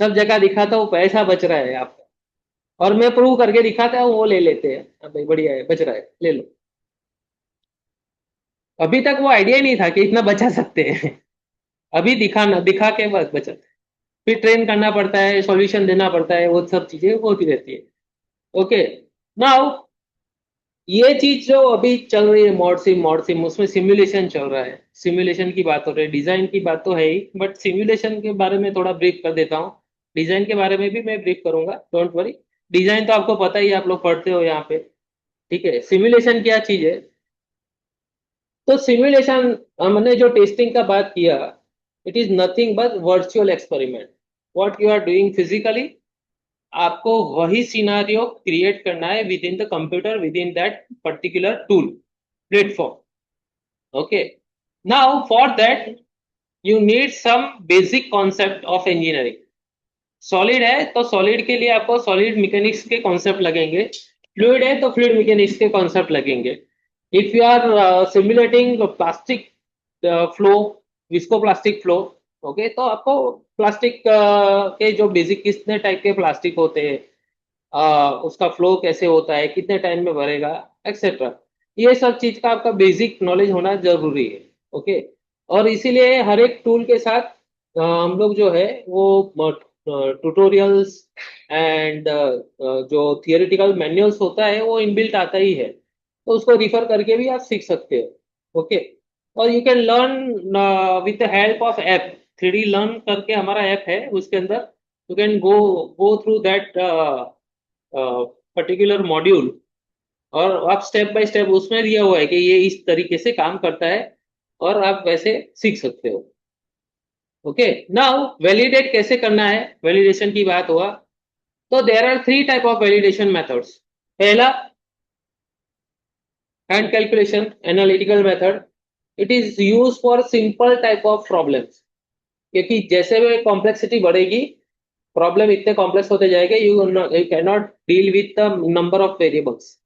सब जगह दिखाता हूँ पैसा बच रहा है आपका, और मैं प्रूव करके दिखाता हूँ, वो ले लेते हैं, हाँ भाई बढ़िया है, बच रहा है, ले लो। अभी तक वो आइडिया ही नहीं था कि इतना बचा सकते हैं। अभी दिखाना, दिखा के बस बचत, फिर ट्रेन करना पड़ता है, सॉल्यूशन देना पड़ता है, वो सब चीजें होती रहती है। ओके, नाउ ये चीज जो अभी चल रही है मॉड सिम उसमें सिमुलेशन चल रहा है, सिमुलेशन की बात हो रही है, डिजाइन की बात तो है ही, बट सिमुलेशन के बारे में थोड़ा ब्रीफ कर देता हूँ। डिजाइन के बारे में भी मैं ब्रीफ करूंगा, डोंट वरी। डिजाइन तो आपको पता ही है, आप लोग पढ़ते हो यहाँ पे। ठीक है, सिमुलेशन क्या चीज है। तो सिमुलेशन, हमने जो टेस्टिंग का बात किया, it is nothing but virtual experiment. What you are doing physically, आपको वही सिनारियो क्रिएट करना है within the computer, within that particular tool platform. Okay, now for that you need some basic concept of engineering. Solid है तो solid के लिए आपको solid mechanics के कॉन्सेप्ट लगेंगे, फ्लूइड है तो फ्लूइड मैकेनिक्स के कॉन्सेप्ट लगेंगे। If you are simulating plastic flow, visco plastic flow, okay, तो आपको प्लास्टिक के जो बेसिक कितने टाइप के प्लास्टिक होते हैं, उसका फ्लो कैसे होता है, कितने टाइम में भरेगा, एक्सेट्रा, ये सब चीज का आपका बेसिक नॉलेज होना जरूरी है। ओके, और इसीलिए हर एक टूल के साथ हम लोग जो है वो ट्यूटोरियल्स एंड जो थियोरेटिकल मैनुअल्स होता है वो इनबिल्ट आता ही है, तो उसको रिफर करके भी आप सीख सकते हो। ओके, और you can learn with the help of app. 3D learn करके हमारा ऐप है, उसके अंदर you can go through that particular module, और आप स्टेप बाय स्टेप उसमें दिया हुआ है कि ये इस तरीके से काम करता है, और आप वैसे सीख सकते हो। ओके, नाउ वैलिडेट कैसे करना है, वैलिडेशन की बात हुआ तो there are 3 type of validation methods. पहला, hand calculation analytical method. It is use for simple type of problems, क्योंकि जैसे भी कॉम्प्लेक्सिटी बढ़ेगी, प्रॉब्लम इतने कॉम्प्लेक्स होते जाएंगे, you can not deal with the number of variables,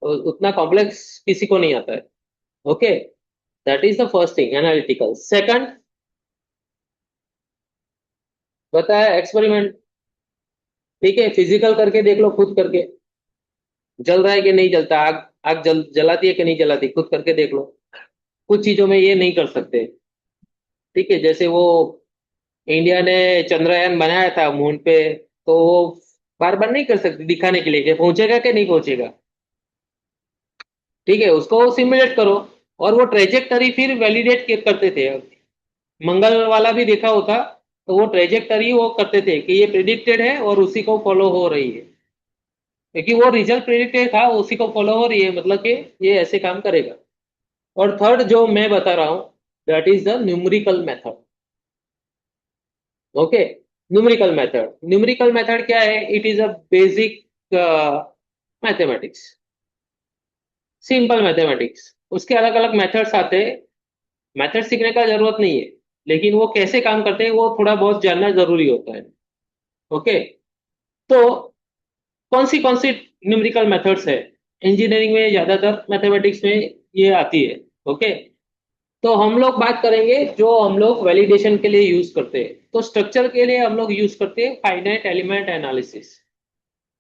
उतना कॉम्प्लेक्स किसी को नहीं आता है। Okay, that is the first thing, analytical. Second बताया एक्सपेरिमेंट, ठीक है, फिजिकल करके देख लो, खुद करके जल रहा है कि नहीं जलता, आग आग जलाती है कि नहीं जलाती, खुद करके देख लो। कुछ चीजों में ये नहीं कर सकते, ठीक है, जैसे वो इंडिया ने चंद्रयान बनाया था मून पे, तो वो बार बार नहीं कर सकते दिखाने के लिए कि पहुंचेगा कि नहीं पहुंचेगा, ठीक है, उसको सिमुलेट करो, और वो ट्रेजेक्टरी फिर वैलिडेट करते थे। मंगल वाला भी देखा होता, तो वो ट्रेजेक्टरी वो करते थे कि ये प्रिडिक्टेड है और उसी को फॉलो हो रही है, क्योंकि वो रिजल्ट प्रिडिक्टेड था, उसी को फॉलो हो रही है, मतलब कि ये ऐसे काम करेगा। और थर्ड जो मैं बता रहा हूं, that is the numerical method. Okay, numerical method क्या है? It is a basic mathematics, simple mathematics. उसके अलग अलग मेथड्स आते हैं, मेथड सीखने का जरूरत नहीं है, लेकिन वो कैसे काम करते हैं वो थोड़ा बहुत जानना जरूरी होता है। ओके, तो कौन सी न्यूमेरिकल मेथड्स है? इंजीनियरिंग में ज्यादातर, मैथमेटिक्स में ये आती है। ओके, तो हम लोग बात करेंगे जो हम लोग वैलिडेशन के लिए यूज करते हैं। तो स्ट्रक्चर के लिए हम लोग यूज करते हैं finite element analysis.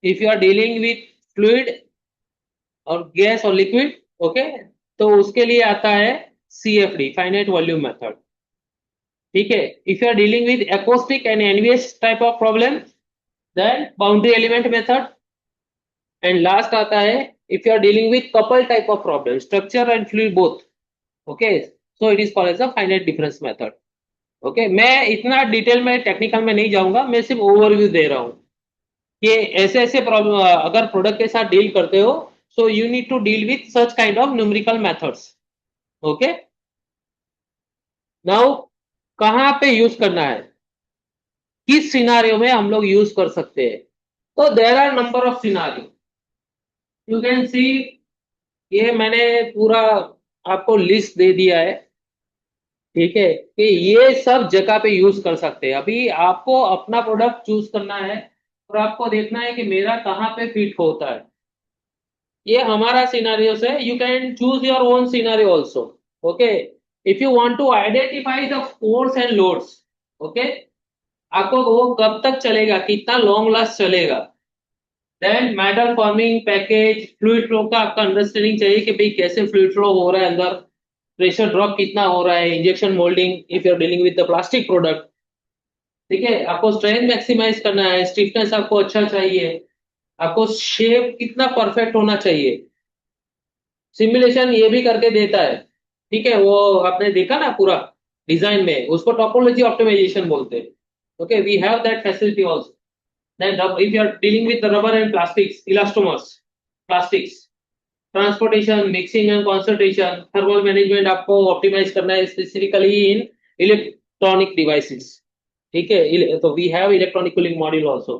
If you are dealing with fluid और गैस और लिक्विड, ओके, तो उसके लिए आता है CFD, फाइनाइट वॉल्यूम मेथड, ठीक है। If you are dealing with acoustic and NVS type of problem, then boundary element method. And last आता है if you are dealing with couple type of problem, structure and fluid both, okay, so it is called as a finite difference method. Okay, मैं इतना detail में technical में नहीं जाऊंगा, मैं सिर्फ ओवरव्यू दे रहा हूं कि ऐसे ऐसे प्रॉब्लम अगर प्रोडक्ट के साथ डील करते हो, so you need to deal with such kind of numerical methods. Okay, now कहां पे यूज करना है, किस सिनारियो में हम लोग यूज कर सकते हैं? तो there are number of scenario, you can see, ये मैंने पूरा आपको लिस्ट दे दिया है, ठीक है, कि ये सब जगह पे यूज कर सकते हैं। अभी आपको अपना प्रोडक्ट चूज करना है, और आपको देखना है कि मेरा कहाँ पे फिट होता है। ये हमारा सिनारियो है, you can choose your own scenario also. Okay, if you want to identify the force and loads, okay, आपको वो कब तक चलेगा, कितना लॉन्ग लास्ट चलेगा, then metal forming package, fluid flow का आपका अंडरस्टैंडिंग चाहिए कि भाई कैसे फ्लूइड फ्लो हो रहा है अंदर, प्रेशर ड्रॉप कितना हो रहा है, injection moulding if you are dealing with the plastic product, ठीक है, आपको स्ट्रेंथ मैक्सिमाइज करना है, स्टिफनेस आपको अच्छा चाहिए, आपको शेप कितना परफेक्ट होना चाहिए, सिमुलेशन ये भी करके देता है, ठीक है, वो आपने देखा ना पूरा डिजाइन में, उसको टोपोलॉजी ऑप्टिमाइजेशन बोलते हैं। Okay, we have that facility also. Then if you are dealing with the rubber and plastics, elastomers, plastics, transportation, mixing and concentration, thermal management आपको ऑप्टिमाइज करना है स्पेसिफिकली इन इलेक्ट्रॉनिक डिवाइसेस, ठीक है, तो we have electronic cooling module also.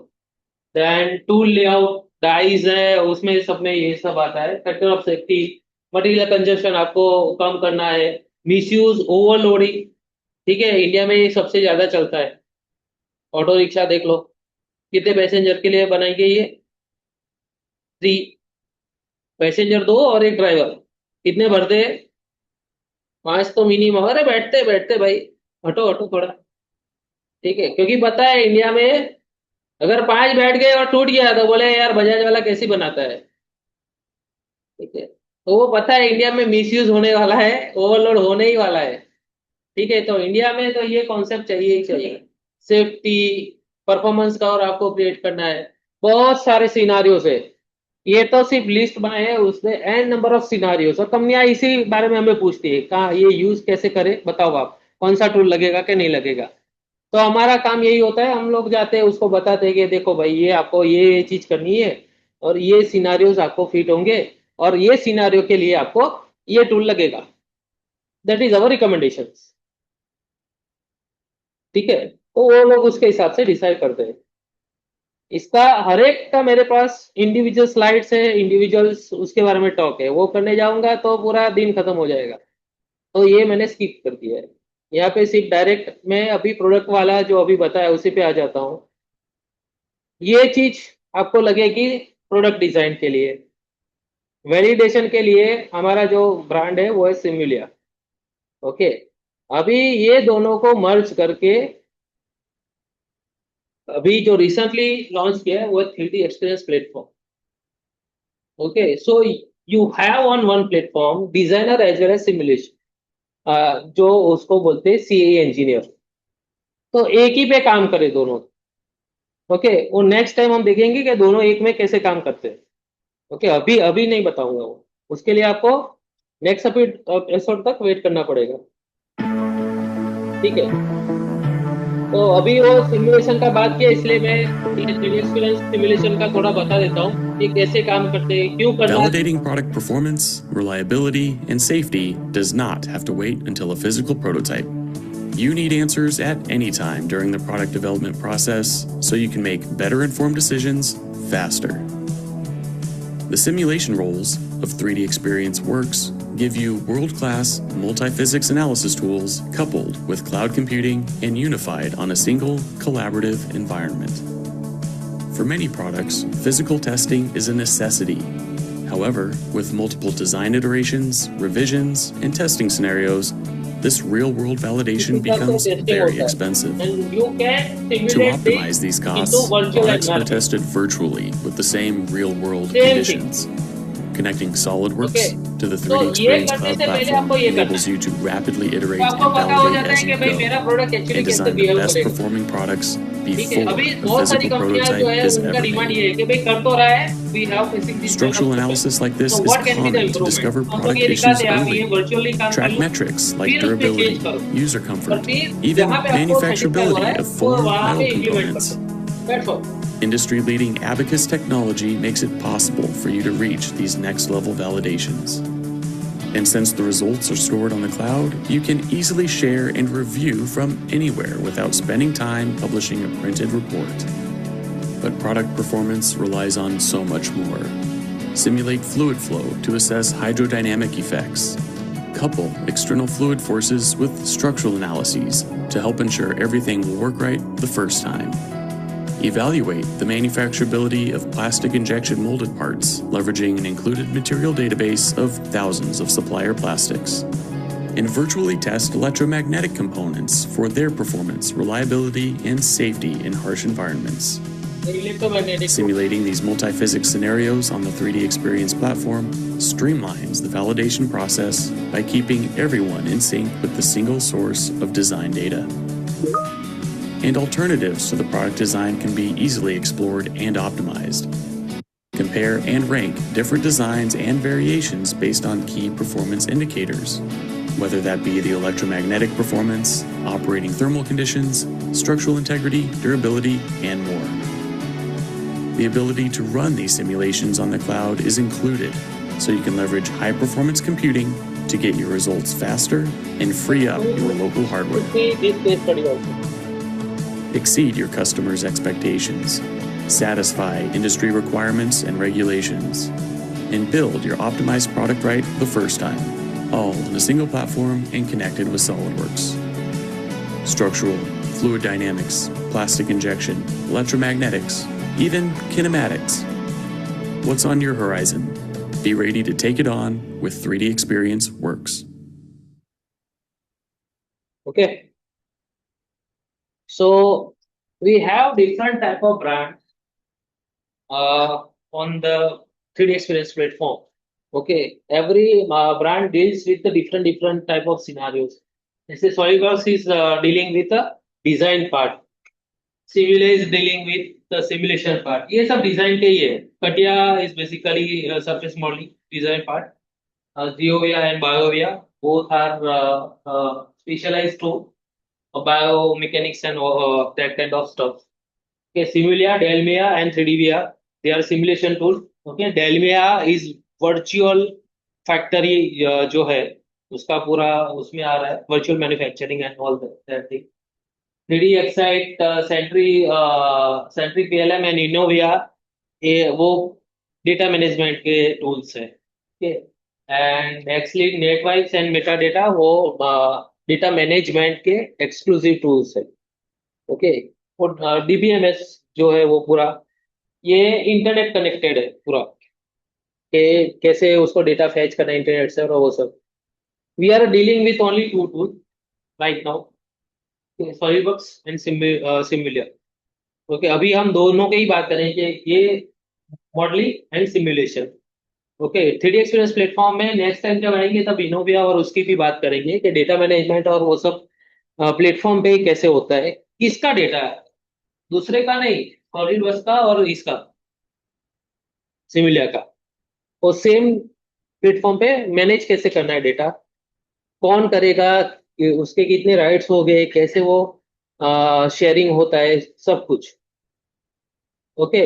Then tool layout, dies है, उसमें सब में ये सब आता है। Factor of safety, material consumption आपको कम करना है, मिसयूज, ओवरलोडिंग, ठीक है, इंडिया में ये सबसे ज्यादा चलता है। ऑटो रिक्शा देख लो, कितने पैसेंजर के लिए बनाई गई है? 3 पैसेंजर, 2 और एक ड्राइवर, कितने भरते हैं? 5 तो मिनिमम। अरे बैठते बैठते भाई, हटो हटो थोड़ा, ठीक है, क्योंकि पता है इंडिया में अगर 5 बैठ गए और टूट गया तो बोले यार बजाज वाला कैसी बनाता है, ठीक है, तो वो पता है इंडिया में मिसयूज होने वाला है, ओवरलोड होने ही वाला है, ठीक है, तो इंडिया में तो ये कॉन्सेप्ट चाहिए ही चाहिए, सेफ्टी, परफॉर्मेंस का और आपको क्रिएट करना है, बहुत सारे सिनारियोज है। ये तो सिर्फ लिस्ट बनाए है उसने, एन नंबर ऑफ सिनारियोज, और कंपनियां इसी बारे में हमें पूछती है कहाँ ये यूज कैसे करें, बताओ आप कौन सा टूल लगेगा कि नहीं लगेगा। तो हमारा काम यही होता है, हम लोग जाते हैं उसको बताते हैं कि देखो भाई ये आपको ये चीज करनी है और ये सिनारियोज आपको फिट होंगे और ये सिनारियो के लिए आपको ये टूल लगेगा। That is our recommendation. ठीक है, तो वो लोग उसके हिसाब से डिसाइड करते हैं। इसका हर एक का मेरे पास इंडिविजुअल स्लाइड्स है, इंडिविजुअल्स उसके बारे में टॉक है, वो करने जाऊंगा तो पूरा दिन खत्म हो जाएगा, तो ये मैंने स्किप कर दिया है। यहाँ पे सिर्फ डायरेक्ट मैं अभी प्रोडक्ट वाला जो अभी बताया उसी पे आ जाता हूँ। ये चीज आपको लगेगी प्रोडक्ट डिजाइन के लिए। वैलिडेशन के लिए हमारा जो ब्रांड है वो है सिमुलिया। ओके, अभी ये दोनों को मर्ज करके अभी जो रिसेंटली लॉन्च किया है वो 3D experience platform. Okay, so you have on one platform designer as well as simulation, जो उसको बोलते हैं सीए इंजीनियर, तो एक ही पे काम करे दोनों। ओके, वो नेक्स्ट टाइम हम देखेंगे कि दोनों एक में कैसे काम करते हैं। ओके, अभी अभी नहीं बताऊंगा वो, उसके लिए आपको नेक्स्ट एपिसोड तक वेट करना पड़ेगा। ठीक है, तो अभी वो सिमुलेशन का बात किया, इसलिए मैं ये एक्सपीरियंस सिमुलेशन का थोड़ा बता देता हूँ कि कैसे काम करते हैं, क्यों करना है। Validating product performance, reliability, and safety does not have to wait until a physical prototype. You need answers at any time during the product development process so you can make better informed decisions faster. The simulation roles of 3D Experience Works give you world-class multi-physics analysis tools coupled with cloud computing and unified on a single collaborative environment. For many products, physical testing is a necessity. However, with multiple design iterations, revisions, and testing scenarios, this real-world validation becomes very expensive. And you can To simulate optimize these costs, into virtual products are environment. tested virtually with the same real-world Same conditions. Connecting SolidWorks Okay. to the So, 3D ये Experience करने Cloud से पहले platform आपको ये करना enables you to rapidly iterate तो and आपको पता हो validate जाता as है कि you भाई मेरा go, प्रोडक्ट एक्चुअली and कैसे design the बिहेव best करेगा। performing products ठीक है, before अभी the बहुत सारी physical कंपनियां जो prototype है is उनका ever डिमांड made. ये है कि भाई कर तो रहा है, we have facing this Structural analysis like this so is what can be the common to improvement? discover हम लोग product ये issues दिखाते हैं आप ये early. वर्चुअली काम कर Track लो, metrics like फिर उसमें durability, चेंज करो, user और comfort, फिर even जहाँ पे आपको satisfy हो रहा manufacturability है of वो four वहाँ पे metal इम्प्लीमेंट components. करो। That's all. Industry-leading Abacus technology makes it possible for you to reach these next-level validations. And since the results are stored on the cloud, you can easily share and review from anywhere without spending time publishing a printed report. But product performance relies on so much more. Simulate fluid flow to assess hydrodynamic effects. Couple external fluid forces with structural analyses to help ensure everything will work right the first time. Evaluate the manufacturability of plastic injection molded parts, leveraging an included material database of thousands of supplier plastics. And virtually test electromagnetic components for their performance, reliability, and safety in harsh environments. Electromagnetic Simulating these multi-physics scenarios on the 3D Experience platform streamlines the validation process by keeping everyone in sync with the single source of design data. And alternatives to the product design can be easily explored and optimized. Compare and rank different designs and variations based on key performance indicators, whether that be the electromagnetic performance, operating thermal conditions, structural integrity, durability, and more. The ability to run these simulations on the cloud is included, so you can leverage high-performance computing to get your results faster and free up your local hardware. this case study also. Exceed your customers' expectations, satisfy industry requirements and regulations, and build your optimized product right the first time, all in a single platform and connected with SolidWorks. Structural, fluid dynamics, plastic injection, electromagnetics, even kinematics. What's on your horizon? Be ready to take it on with 3D Experience Works. Okay. So we have different type of brands on the 3D Experience platform. Okay, every brand deals with the different type of scenarios. This is SolidWorks is dealing with the design part. Simula is dealing with the simulation part. ये सब design के ही है. CATIA is basically surface modeling design part. Geovia and BioVia both are specialized to biomechanics and that kind of stuff. Okay, Simula, Delmia and 3DVia, they are simulation tools. Okay, Delmia is virtual factory जो है उसका पूरा उसमें आ रहा है virtual manufacturing and all that thing. 3D Excite, Sentry PLM and Innovia ये वो data management के टूल्स है. ओके, एंड एक्सलीड, नेटवाइज एंड मेटाडेटा वो डेटा मैनेजमेंट के एक्सक्लूसिव टूल्स है. ओके, और DBMS जो है वो पूरा ये इंटरनेट कनेक्टेड है पूरा कि कैसे उसको डेटा फैच करना इंटरनेट से और वो सब. We are dealing with only 2 tool right now, SolidWorks and Simulia. Okay, अभी हम दोनों की ही बात करेंगे, ये modelling and simulation. Okay, 3D experience platform में नेक्स्ट टाइम जब आएंगे तब इनोविया और उसकी भी बात करेंगे कि डेटा मैनेजमेंट और वो सब प्लेटफॉर्म पे कैसे होता है, किसका डेटा है, दूसरे का नहीं, सॉलिडवर्क्स का और इसका सिमुलिया का, और सेम प्लेटफॉर्म पे मैनेज कैसे करना है डेटा, कौन करेगा, उसके कितने राइट्स हो गए, कैसे वो शेयरिंग होता है, सब कुछ. ओके,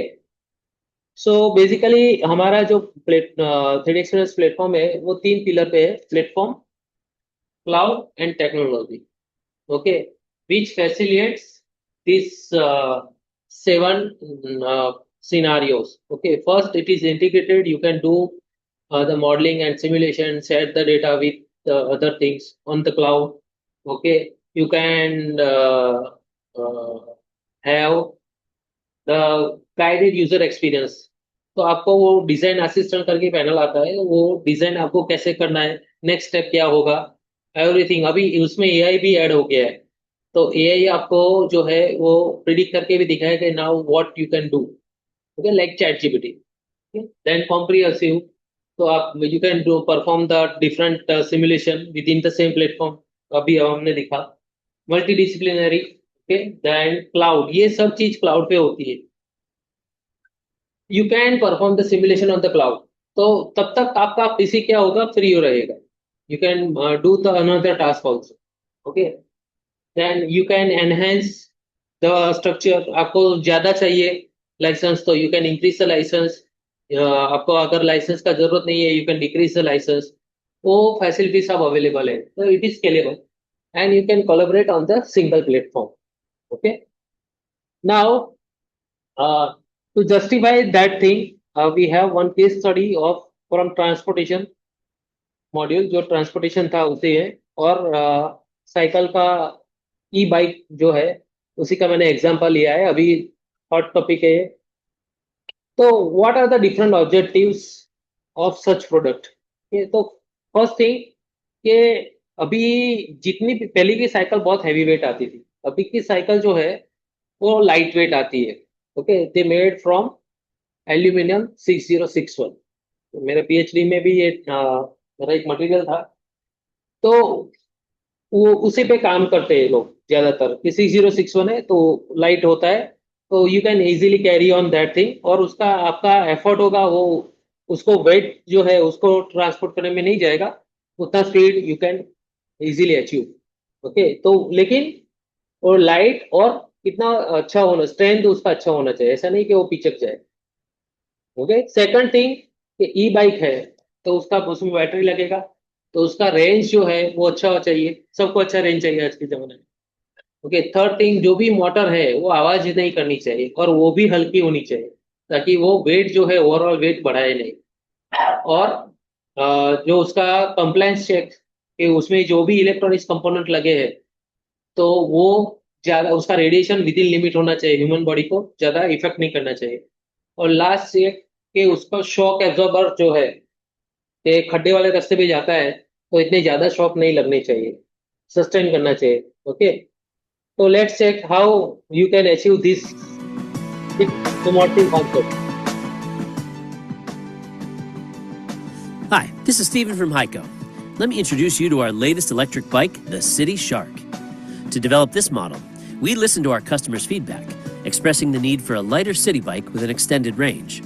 सो बेसिकली हमारा जो 3D एक्सपीरियंस प्लेटफॉर्म है वो 3 पिलर पे है, platform, cloud and technology. Okay, which facilitates this 7 scenarios. Okay, first it is integrated, you can do the modeling and simulation, set the data with the other things on the cloud. Okay, you can have the guided user experience. तो आपको वो design assistant करके panel आता है, वो design आपको कैसे करना है, नेक्स्ट स्टेप क्या होगा, एवरीथिंग. अभी उसमें AI भी ऐड हो गया है, तो AI आपको जो है वो प्रिडिक्ट करके भी दिखाएगा कि now what you can do. Okay, like ChatGPT. Then comprehensive, तो आप you can do perform the different simulation within the same platform, अभी हमने दिखा. मल्टीडिसिप्लिनरी. ओके, देन क्लाउड, ये सब चीज क्लाउड पे होती है. You can perform the simulation on the cloud, तो तब तक आपका पीसी क्या होगा, फ्री हो रहेगा. You can do the another task also. Okay, then you can enhance the structure. आपको ज्यादा चाहिए लाइसेंस तो you can increase the license. आपको अगर लाइसेंस का जरूरत नहीं है, you can decrease the license. वो फैसिलिटी सब अवेलेबल है, तो it is scalable and you can collaborate on the single platform. Okay, now to justify that thing, we have one case study of from transportation module, जो transportation था उसे है, और cycle का ई-बाइक जो है उसी का मैंने एग्जांपल लिया है, अभी हॉट टॉपिक है. तो what are the different objectives of such product. तो फर्स्ट थिंग कि अभी जितनी पहले की साइकिल बहुत हैवी वेट आती थी, अभी की साइकिल जो है वो लाइट वेट आती है. Okay, they made from aluminium 6061. तो मेरे PhD में भी ये मेरा एक मटेरियल था, तो वो उसी पे काम करते हैं लोग ज्यादातर कि 6061 है तो लाइट होता है, तो you can easily carry on that thing, और उसका आपका एफर्ट होगा, वो उसको वेट जो है उसको ट्रांसपोर्ट करने में नहीं जाएगा, उतना speed you can easily achieve. Okay, तो लेकिन वो लाइट और कितना अच्छा होना, स्ट्रेंथ उसका अच्छा होना चाहिए, ऐसा नहीं कि वो पिचक जाए. ओके, सेकंड थिंग कि ई-बाइक है तो उसका उसमें बैटरी लगेगा, तो उसका रेंज जो है वो अच्छा होना चाहिए, सबको अच्छा रेंज चाहिए आज के जमाने में. ओके, थर्ड थिंग, जो भी मोटर है वो आवाज नहीं करनी चाहिए और वो भी हल्की होनी चाहिए, ताकि वो वेट जो है ओवरऑल वेट बढ़ाए नहीं. और जो उसका कंप्लायंस चेक कि उसमें जो भी इलेक्ट्रॉनिक्स कंपोनेंट लगे हैं तो वो ज्यादा, उसका रेडिएशन विद इन लिमिट होना चाहिए, ह्यूमन बॉडी को ज्यादा इफेक्ट नहीं करना चाहिए. और लास्ट ये कि उसका शॉक एब्जॉर्बर जो है कि खड्डे वाले रास्ते पे जाता है तो इतने ज्यादा शॉक नहीं लगने चाहिए, सस्टेन करना चाहिए. ओके, तो let's check how you can achieve this automotive concept. Hi, this is Stephen from Heiko. Let me introduce you to our latest electric bike, the City Shark. To develop this model, we listened to our customers' feedback expressing the need for a lighter city bike with an extended range.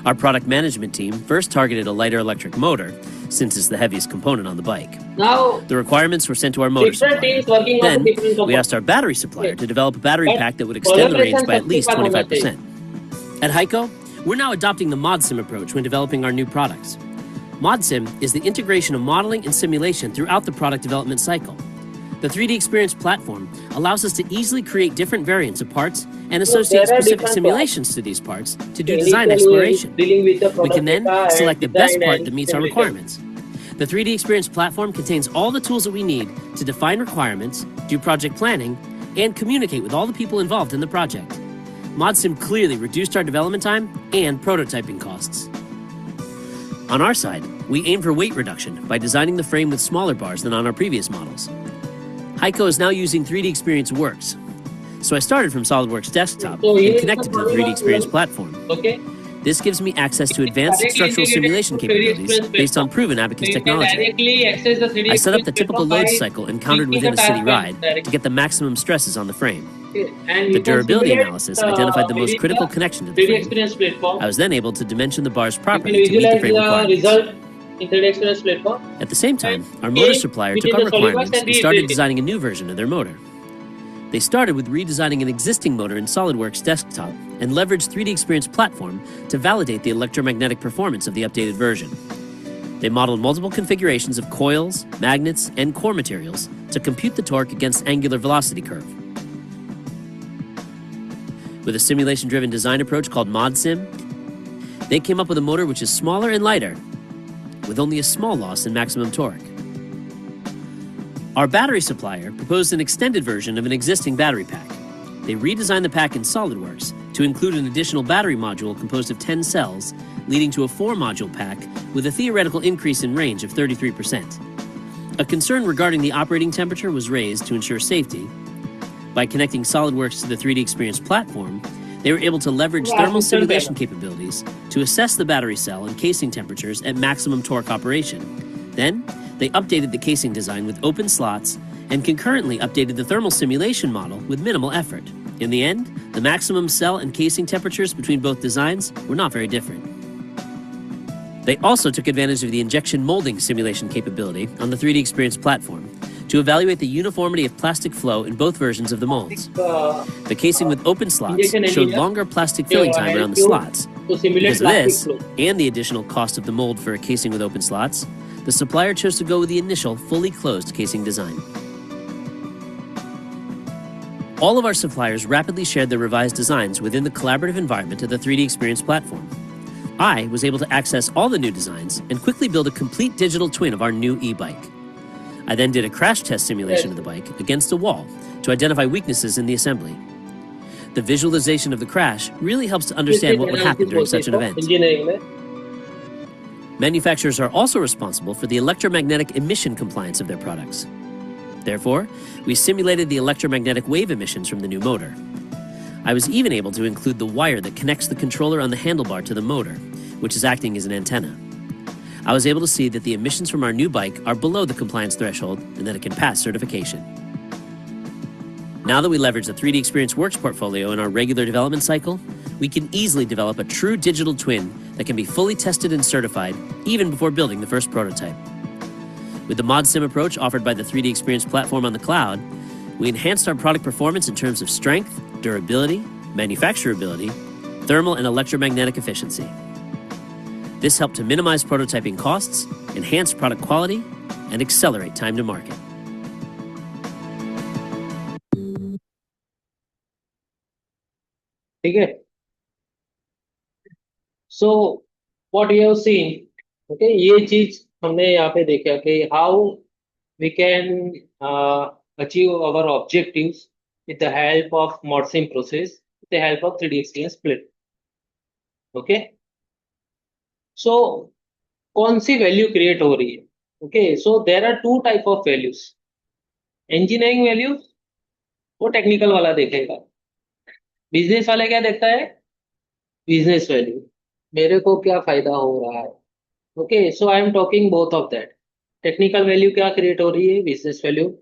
Our product management team first targeted a lighter electric motor, since it's the heaviest component on the bike. Now, The requirements were sent to our motor different supplier. teams working on Then, different we components. asked our battery supplier to develop a battery But pack that would extend the range by at collaboration least सबके साथ 25%. होना At Heiko, we're now adopting the ModSim approach when developing our new products. ModSim is the integration of modeling and simulation throughout the product development cycle. The 3D Experience platform allows us to easily create different variants of parts and associate there are specific different simulations to these parts to do Initially, design exploration. dealing with the We product can then data and select the best design part and that meets our simulation. requirements. The 3D Experience platform contains all the tools that we need to define requirements, do project planning, and communicate with all the people involved in the project. ModSim clearly reduced our development time and prototyping costs. On our side, we aim for weight reduction by designing the frame with smaller bars than on our previous models. Heiko is now using 3D Experience Works. So I started from SolidWorks Desktop So and here connected to the is the 3D Experience model. platform. Okay. This gives me access to advanced Directly structural integrated simulation to 3D capabilities Experience based on platform. proven So Abacus you can technology. directly access the 3D I set up the Experience typical platform load by cycle encountered clicking within a the city tab ride directly. to get the maximum stresses on the frame. And The you can durability simulate, analysis identified the most within critical the connection to the 3D frame. Experience platform. I was then able to dimension the bars You can properly to meet the visualize frame the requirements. result in 3D Experience platform. At the same time, And our motor again, supplier within took our the SolidWorks requirements and and started reiterated. designing a new version of their motor. They started with redesigning an existing motor in SolidWorks Desktop and leveraged 3D Experience platform to validate the electromagnetic performance of the updated version. They modeled multiple configurations of coils, magnets, and core materials to compute the torque against angular velocity curve. With a simulation-driven design approach called ModSim, they came up with a motor which is smaller and lighter, with only a small loss in maximum torque. Our battery supplier proposed an extended version of an existing battery pack. They redesigned the pack in SolidWorks to include an additional battery module composed of 10 cells, leading to a 4-module pack with a theoretical increase in range of 33%. A concern regarding the operating temperature was raised to ensure safety. By connecting SolidWorks to the 3D Experience platform, they were able to leverage thermal simulation capabilities to assess the battery cell and casing temperatures at maximum torque operation. Then, they updated the casing design with open slots and concurrently updated the thermal simulation model with minimal effort. In the end, the maximum cell and casing temperatures between both designs were not very different. They also took advantage of the injection molding simulation capability on the 3D Experience platform to evaluate the uniformity of plastic flow in both versions of the molds. The casing with open slots Injection showed engineer longer plastic filling time around the slots. To simulate Because of plastic this, flow. and the additional cost of the mold for a casing with open slots, the supplier chose to go with the initial fully closed casing design. All of our suppliers rapidly shared their revised designs within the collaborative environment of the 3D Experience platform. I was able to access all the new designs and quickly build a complete digital twin of our new e-bike. I then did a crash test simulation of the bike against a wall to identify weaknesses in the assembly. The visualization of the crash really helps to understand what would happen during such an event. Engineering में. Manufacturers are also responsible for the electromagnetic emission compliance of their products. Therefore, we simulated the electromagnetic wave emissions from the new motor. I was even able to include the wire that connects the controller on the handlebar to the motor, which is acting as an antenna. I was able to see that the emissions from our new bike are below the compliance threshold and that it can pass certification. Now that we leverage the 3D Experience Works portfolio in our regular development cycle, we can easily develop a true digital twin that can be fully tested and certified even before building the first prototype. With the ModSim approach offered by the 3D Experience platform on the cloud, we enhanced our product performance in terms of strength, durability, manufacturability, thermal and electromagnetic efficiency. This helped to minimize prototyping costs, enhance product quality, and accelerate time to market. ठीक है. So what you have seen, okay, ये चीज हमने यहाँ पे देखा कि how we can achieve our objectives with the help of ModSim process, with the help of 3D Experience split. Okay. So कौन सी वैल्यू क्रिएट हो रही है? Okay, so there are two type of values. Engineering value वो technical वाला देखेगा. Business वाले क्या देखता है? बिजनेस वैल्यू, मेरे को क्या फायदा हो रहा है. Okay, so I am talking both of that. Technical value क्या क्रिएट हो रही है? Business value.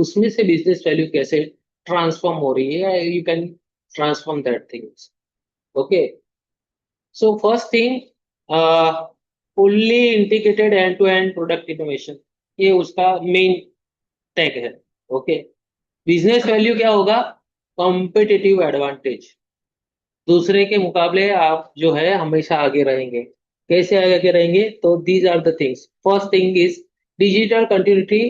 उसमें से बिजनेस वैल्यू कैसे ट्रांसफॉर्म हो रही है, you can transform that things. Okay. So first thing, fully integrated end-to-end product innovation. ये उसका main tag है. Okay. Business value क्या होगा? Competitive advantage. दूसरे के मुकाबले आप जो है हमेशा आगे रहेंगे. कैसे आगे रहेंगे? तो these are the things. First thing is digital continuity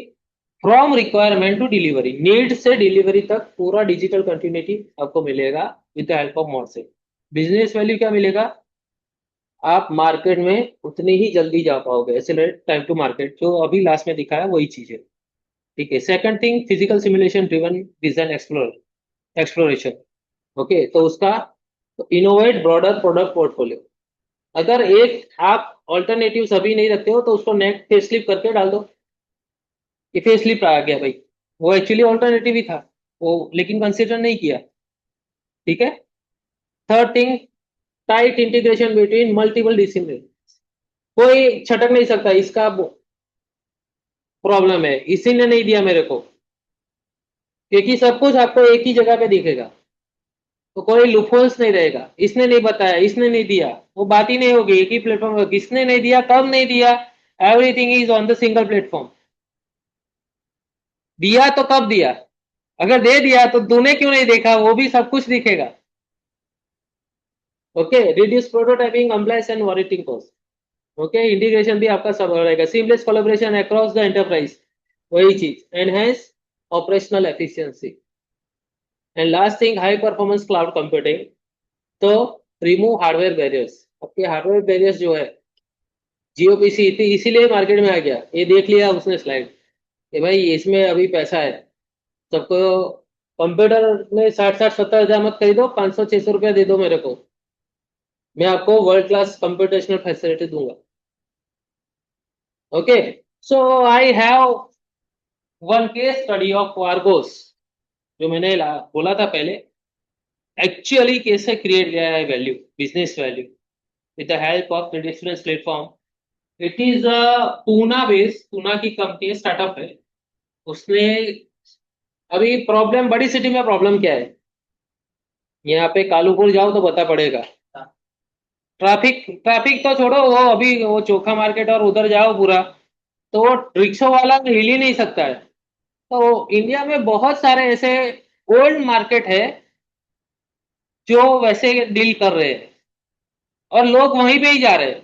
from requirement to delivery. Need से delivery तक पूरा digital continuity आपको मिलेगा with the help of Morse. Business value क्या मिलेगा? आप मार्केट में उतनी ही जल्दी जा पाओगे. एक्सेलरेट टाइम टू मार्केट, जो अभी लास्ट में दिखाया वही चीज है. ठीक है. Second thing, physical simulation driven design exploration. Okay. तो उसका इनोवेट ब्रॉडर प्रोडक्ट पोर्टफोलियो. अगर एक आप ऑल्टरनेटिव अभी नहीं रखते हो तो उसको नेक्स्ट फेसलिफ्ट करके डाल दो. ये फेसलिफ्ट आ गया भाई, वो एक्चुअली ऑल्टरनेटिव ही था वो, लेकिन कंसिडर नहीं किया. ठीक है. Third thing, tight integration between multiple discipline. कोई छटक नहीं सकता, इसका प्रॉब्लम है, इसी ने नहीं दिया मेरे को, क्योंकि सब कुछ आपको एक ही जगह पे दिखेगा, तो कोई लूपहोल्स नहीं रहेगा. इसने नहीं बताया, इसने नहीं दिया, वो बात ही नहीं होगी. एक ही प्लेटफॉर्म पर किसने नहीं दिया, कब नहीं दिया, everything is on the single platform. दिया तो कब दिया, अगर दे दिया तो तूने क्यों नहीं देखा, वो भी सब कुछ दिखेगा. Okay. Reduce prototyping, compliance and warranty cost. Okay. Integration भी आपका सब रहेगा. Seamless collaboration across the enterprise, वही चीज. Enhance operational efficiency. And last thing, high performance cloud computing. तो रिमूव हार्डवेयर बैरियर्स. आपके हार्डवेयर बैरियर्स जो है, जीओपीसी इसीलिए मार्केट में आ गया. ये देख लिया उसने स्लाइड कि भाई इसमें अभी पैसा है. सबको कंप्यूटर में 60-70 हजार मत खरीदो, 500-600 रुपया दे दो मेरे को, मैं आपको वर्ल्ड क्लास कंप्यूटेशनल फैसिलिटी दूंगा. Okay. So I have one case study of Argos, जो मैंने बोला था पहले, एक्चुअली कैसे क्रिएट किया है value, business value with the help of different platform. It is Poona based, Poona की कंपनी स्टार्टअप है. उसने अभी प्रॉब्लम, बड़ी सिटी में प्रॉब्लम क्या है, यहाँ पे कालूपुर जाओ तो पता पड़ेगा. ट्रैफिक तो छोड़ो, वो अभी वो चोखा मार्केट और उधर जाओ पूरा, तो वो रिक्शो वाला हिल ही नहीं सकता है. तो इंडिया में बहुत सारे ऐसे ओल्ड मार्केट है जो वैसे डील कर रहे हैं और लोग वहीं पे ही जा रहे हैं.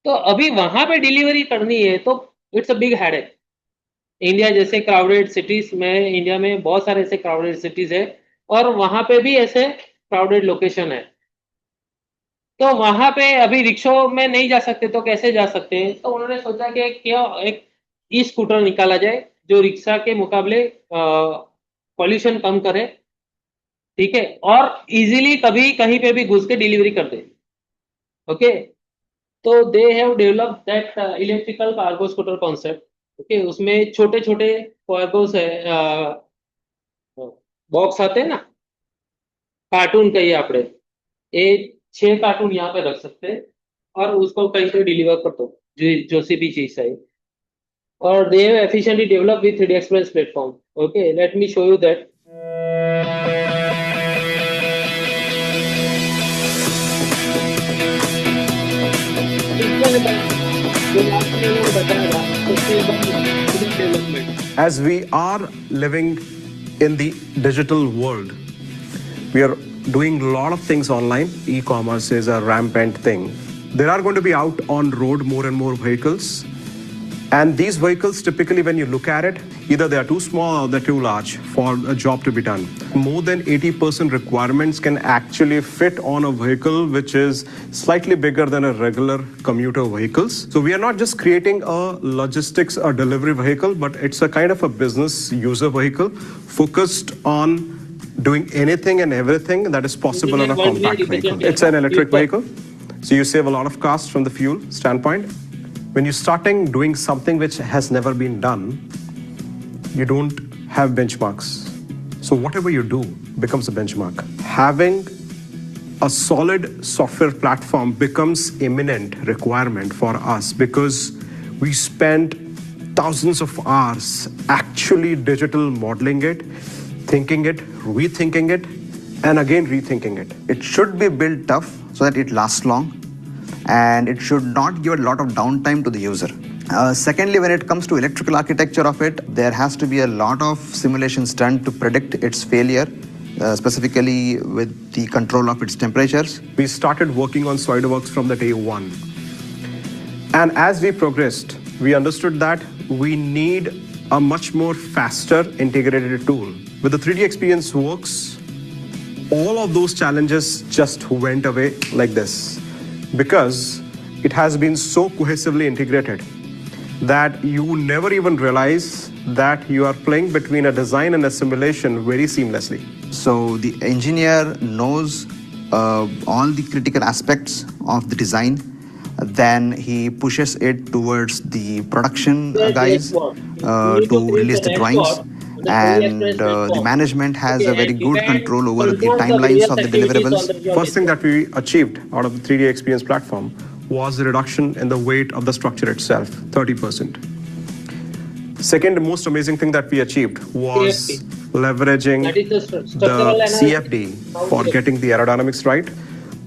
तो अभी वहां पे डिलीवरी करनी है तो it's a big headache. India जैसे क्राउडेड सिटीज में, इंडिया में बहुत सारे ऐसे क्राउडेड सिटीज है और वहां पे भी ऐसे क्राउडेड लोकेशन है. तो वहां पे अभी रिक्शो में नहीं जा सकते तो कैसे जा सकते हैं, तो उन्होंने सोचा कि क्या एक ई स्कूटर निकाला जाए जो रिक्शा के मुकाबले पॉल्यूशन कम करे. ठीक है. और इजीली कभी कहीं पे भी घुस के डिलीवरी कर दे. ओके. तो they have developed that electrical cargo scooter concept. Okay. उसमें छोटे छोटे कार्गोस है, बॉक्स आते हैं ना, कार्टून कहिए आपने, ये 6 कार्टून यहाँ पे रख सकते हैं और उसको कहीं पे डिलीवर कर दो, जो सी भी चीज है. और they have efficiently develop with 3D express platform. Okay. Let me show you that. As we are living in the digital world, we are doing a lot of things online. E-commerce is a rampant thing. There are going to be out on road more and more vehicles. And these vehicles, typically when you look at it, either they are too small or they're too large for a job to be done. More than 80% requirements can actually fit on a vehicle which is slightly bigger than a regular commuter vehicles. So we are not just creating a logistics or delivery vehicle, but it's a kind of a business user vehicle focused on doing anything and everything that is possible on a compact vehicle. It's an electric vehicle, so you save a lot of cost from the fuel standpoint. When you're starting doing something which has never been done, you don't have benchmarks. So whatever you do becomes a benchmark. Having a solid software platform becomes imminent requirement for us because we spend thousands of hours actually digital modeling it, thinking it, rethinking it, and again rethinking it. It should be built tough so that it lasts long, and it should not give a lot of downtime to the user. Secondly, when it comes to electrical architecture of it, there has to be a lot of simulations done to predict its failure, specifically with the control of its temperatures. We started working on SolidarWorks from the day one. And as we progressed, we understood that we need a much more faster integrated tool. With the 3DEXPerience Works, all of those challenges just went away like this, because it has been so cohesively integrated that you never even realize that you are playing between a design and a simulation very seamlessly. So the engineer knows all the critical aspects of the design, then he pushes it towards the production guys to release the drawings, and the management has a very good control over the timelines of the deliverables. First thing that we achieved out of the 3DEXPerience platform was the reduction in the weight of the structure itself, 30%. Second most amazing thing that we achieved was leveraging the CFD for getting the aerodynamics right.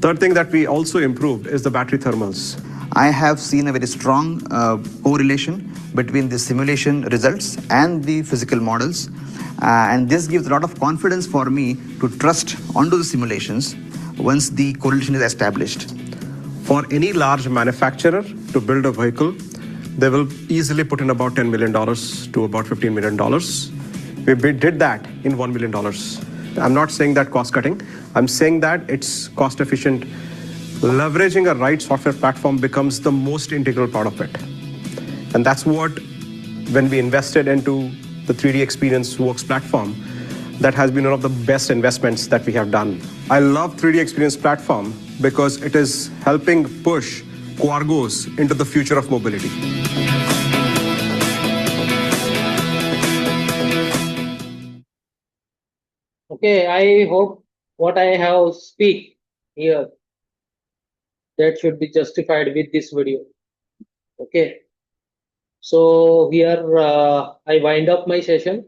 Third thing that we also improved is the battery thermals. I have seen a very strong correlation between the simulation results and the physical models, and this gives a lot of confidence for me to trust onto the simulations once the correlation is established. For any large manufacturer to build a vehicle, they will easily put in about $10 million to about $15 million. We did that in $1 million. I'm not saying that cost cutting. I'm saying that it's cost efficient. Leveraging a right software platform becomes the most integral part of it. And that's what, when we invested into the 3DEXPerience Works platform, that has been one of the best investments that we have done. I love 3DEXPerience platform because it is helping push Quargos into the future of mobility. Okay, I hope what I have speak here, that should be justified with this video. Okay, so here I wind up my session.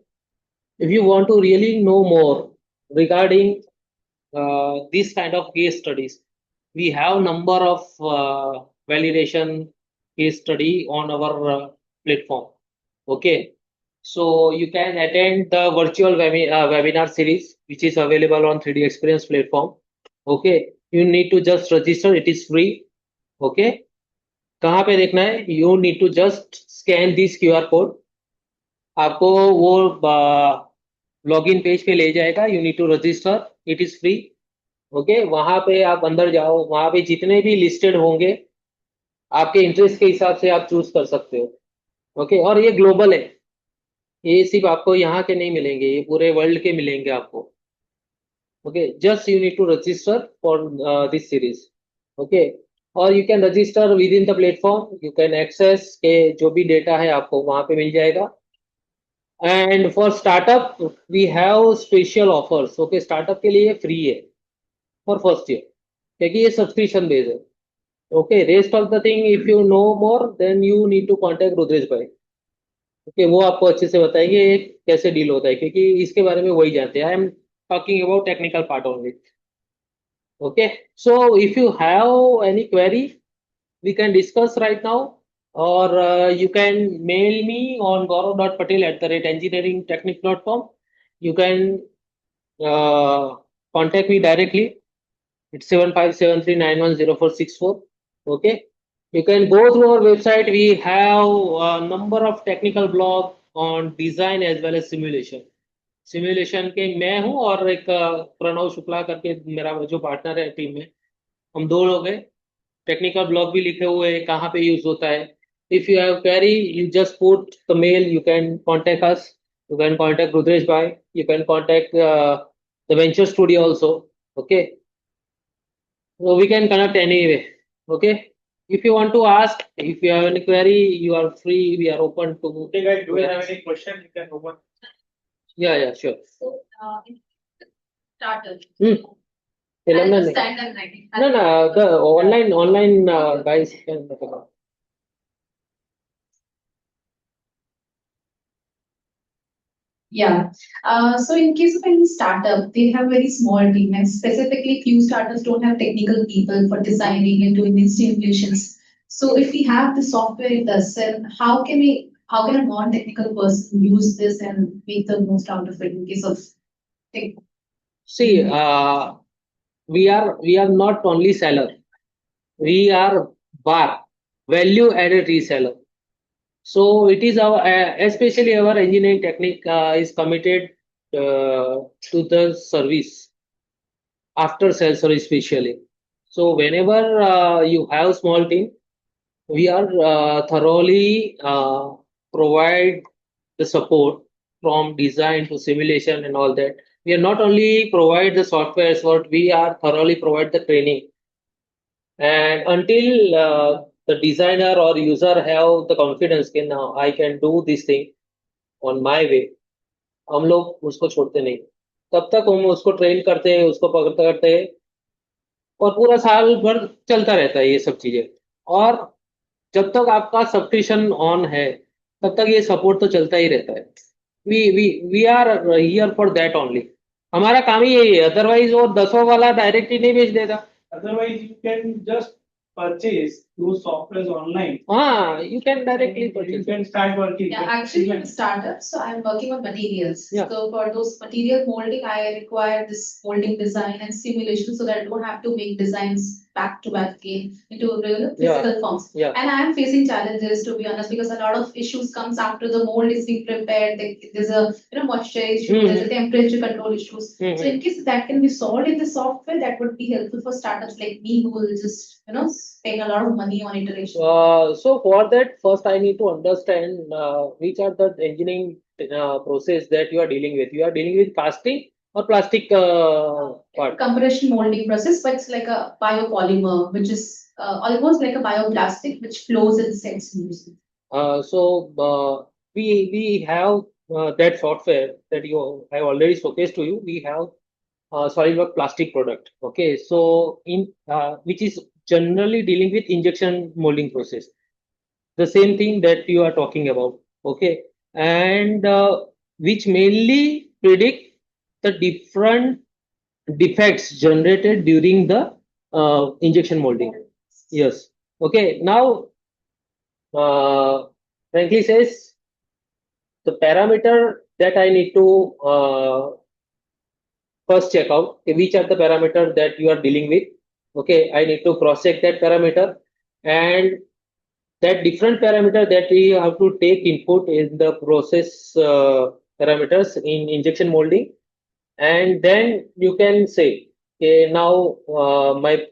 If you want to really know more regarding this kind of case studies, we have number of validation case study on our platform. Okay, so you can attend the virtual webinar series, which is available on 3DEXPerience platform. Okay, you need to just register, it is free. Okay, कहाँ पे देखना है? You need to just scan this QR code. आपको वो login page पे ले जाएगा. You need to register, it is free. Okay, वहां पे आप अंदर जाओ, वहां पे जितने भी लिस्टेड होंगे आपके इंटरेस्ट के हिसाब से आप चूज कर सकते हो. ओके, और ये ग्लोबल है, ये सिर्फ आपको यहाँ के नहीं मिलेंगे, ये पूरे वर्ल्ड के मिलेंगे आपको. Okay, just you need to register for this series. Okay, और you can register within the platform, you can access के जो भी डेटा है आपको वहां पे मिल जाएगा. And for startup we have special offers. Okay, startup के लिए फ्री है फॉर फर्स्ट ईयर, क्योंकि ये सब्सक्रिप्शन बेस्ड है. Okay, rest of the thing if you know more then you need to contact Rudresh भाई. ओके, वो आपको अच्छे से बताएंगे कैसे डील होता है, क्योंकि इसके बारे में वही जानते हैं. I am talking about technical part only. Okay, so if you have any query we can discuss right now, or you can mail me on gaurav.patel@engineeringtechnic.com. You can contact me directly. It's 7573910464. Okay, you can go through our website. We have a number of technical blog on design as well as simulation. Simulation के मैं हूं और एक प्रणव शुक्ला करके मेरा जो partner है team में, हम दो लोग हैं. टेक्निकल ब्लॉग भी लिखे हुए हैं कहाँ पे यूज होता है. If you have query, you just put the mail. You can contact us. You can contact Rudresh Bhai. You can contact the Venture Studio also. Okay. So we can connect anyway. Okay. If you want to ask, if you have any query, you are free. We are open to. Okay, guys, do you have any question? You can open. Yeah, sure. So, starters. No, the online guys can. Yeah. So in case of any startup, they have very small team, and specifically few startups don't have technical people for designing and doing these simulations. So if we have the software it does, then how can a non-technical person use this and make the most out of it in case of tech? See, we are not only seller, we are VAR, value added reseller. So it is our, especially our engineering technique is committed to the service, after sales service especially. So whenever you have small team, we are thoroughly provide the support from design to simulation and all that. We are not only provide the software, but we are thoroughly provide the training. And until the designer or user have the confidence कि now I can do this thing on my way, हम लोग उसको छोड़ते नहीं. तब तक हम उसको ट्रेन करते हैं, उसको पकड़ते करते हैं, और पूरा साल भर चलता रहता है ये सब चीजें. और जब तक आपका सब्सक्रिप्शन ऑन है, तब तक ये सपोर्ट तो चलता ही रहता है. We are here for that only. हमारा काम ही यही है, अदरवाइज वो 10 वाला डायरेक्टली नहीं बेच देता. Otherwise, you can just purchase those softwares online. You can directly You purchase. can start working. Yeah, actually, I'm a startup, so I'm working on materials. Yeah. So for those material molding, I require this molding design and simulation so that I don't have to make designs back to back again into real physical forms. Yeah. And I am facing challenges, to be honest, because a lot of issues comes after the mold is being prepared. There's a moisture issue, there's a temperature control issues. So in case that can be solved in the software, that would be helpful for startups like me who will just spend a lot of money on iteration. So for that, first I need to understand which are the engineering process that you are dealing with. You are dealing with casting or plastic part? Compression molding process, but it's like a biopolymer, which is almost like a bioplastic, which flows in sets usually. So we have that software that I already showcased to you. We have SolidWorks plastic product. Okay, so in which is generally dealing with injection molding process. The same thing that you are talking about. Okay, and which mainly predict the different defects generated during the injection molding. Yes. Okay. Now, frankly says the parameter that I need to first check out which are the parameter that you are dealing with. Okay, I need to cross check that parameter, and that different parameter that we have to take input in the process parameters in injection molding, and then you can say, okay, now my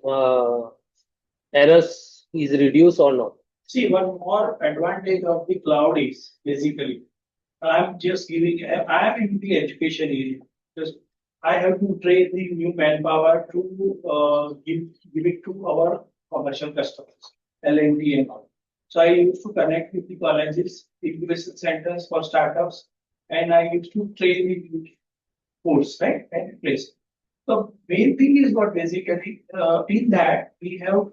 errors is reduced or not. See, one more advantage of the cloud is basically, I'm just giving, I am in the education area. Just I have to train the new manpower to give it to our commercial customers, L&D and all. So I used to connect with the colleges, incubation centers for startups, and I used to train the course, right, and place. The main thing is what basically in that we have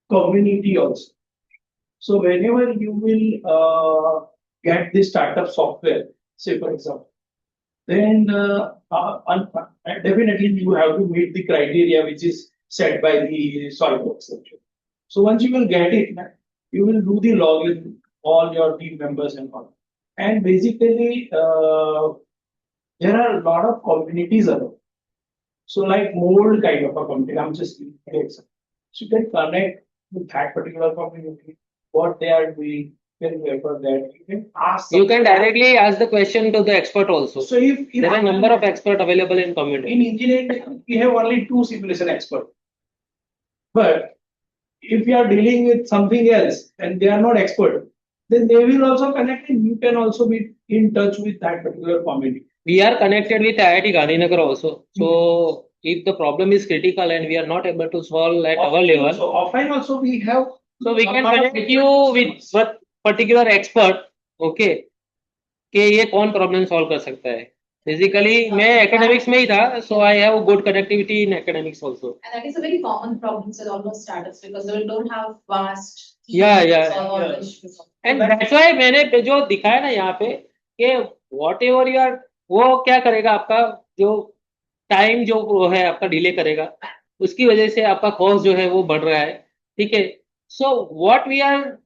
community also. So whenever you will get the startup software, say for example, then definitely you have to meet the criteria which is set by the SolidWorks. So once you will get it, you will do the login, all your team members and all. And basically, there are a lot of communities around. So like mold kind of a community, I'm just giving an example. So you can connect with that particular community, what they are doing, can refer that. You can ask. You can directly ask the question to the expert also. So if there are a number of experts available in community. In engineering, we have only 2 simulation experts. But if you are dealing with something else and they are not expert, then they will also connect and you can also be in touch with that particular community. We are connected with IIT Gandhinagar also. So if the problem is critical and we are not able to solve at our level, so offline also we have. So we can connect you with what particular expert. Okay, कि ये कौन problem solve कर सकता है. Basically, मैं academics में ही था, so I have good connectivity in academics also. And that is a very common problem with all those startups because they don't have vast. And that's why मैंने जो दिखाया ना यहाँ पे कि whatever you are वो क्या करेगा, आपका जो टाइम जो वो है आपका डिले करेगा, उसकी वजह से आपका कॉस्ट जो है वो बढ़ रहा है। ठीक है। सो व्हाट वी आर,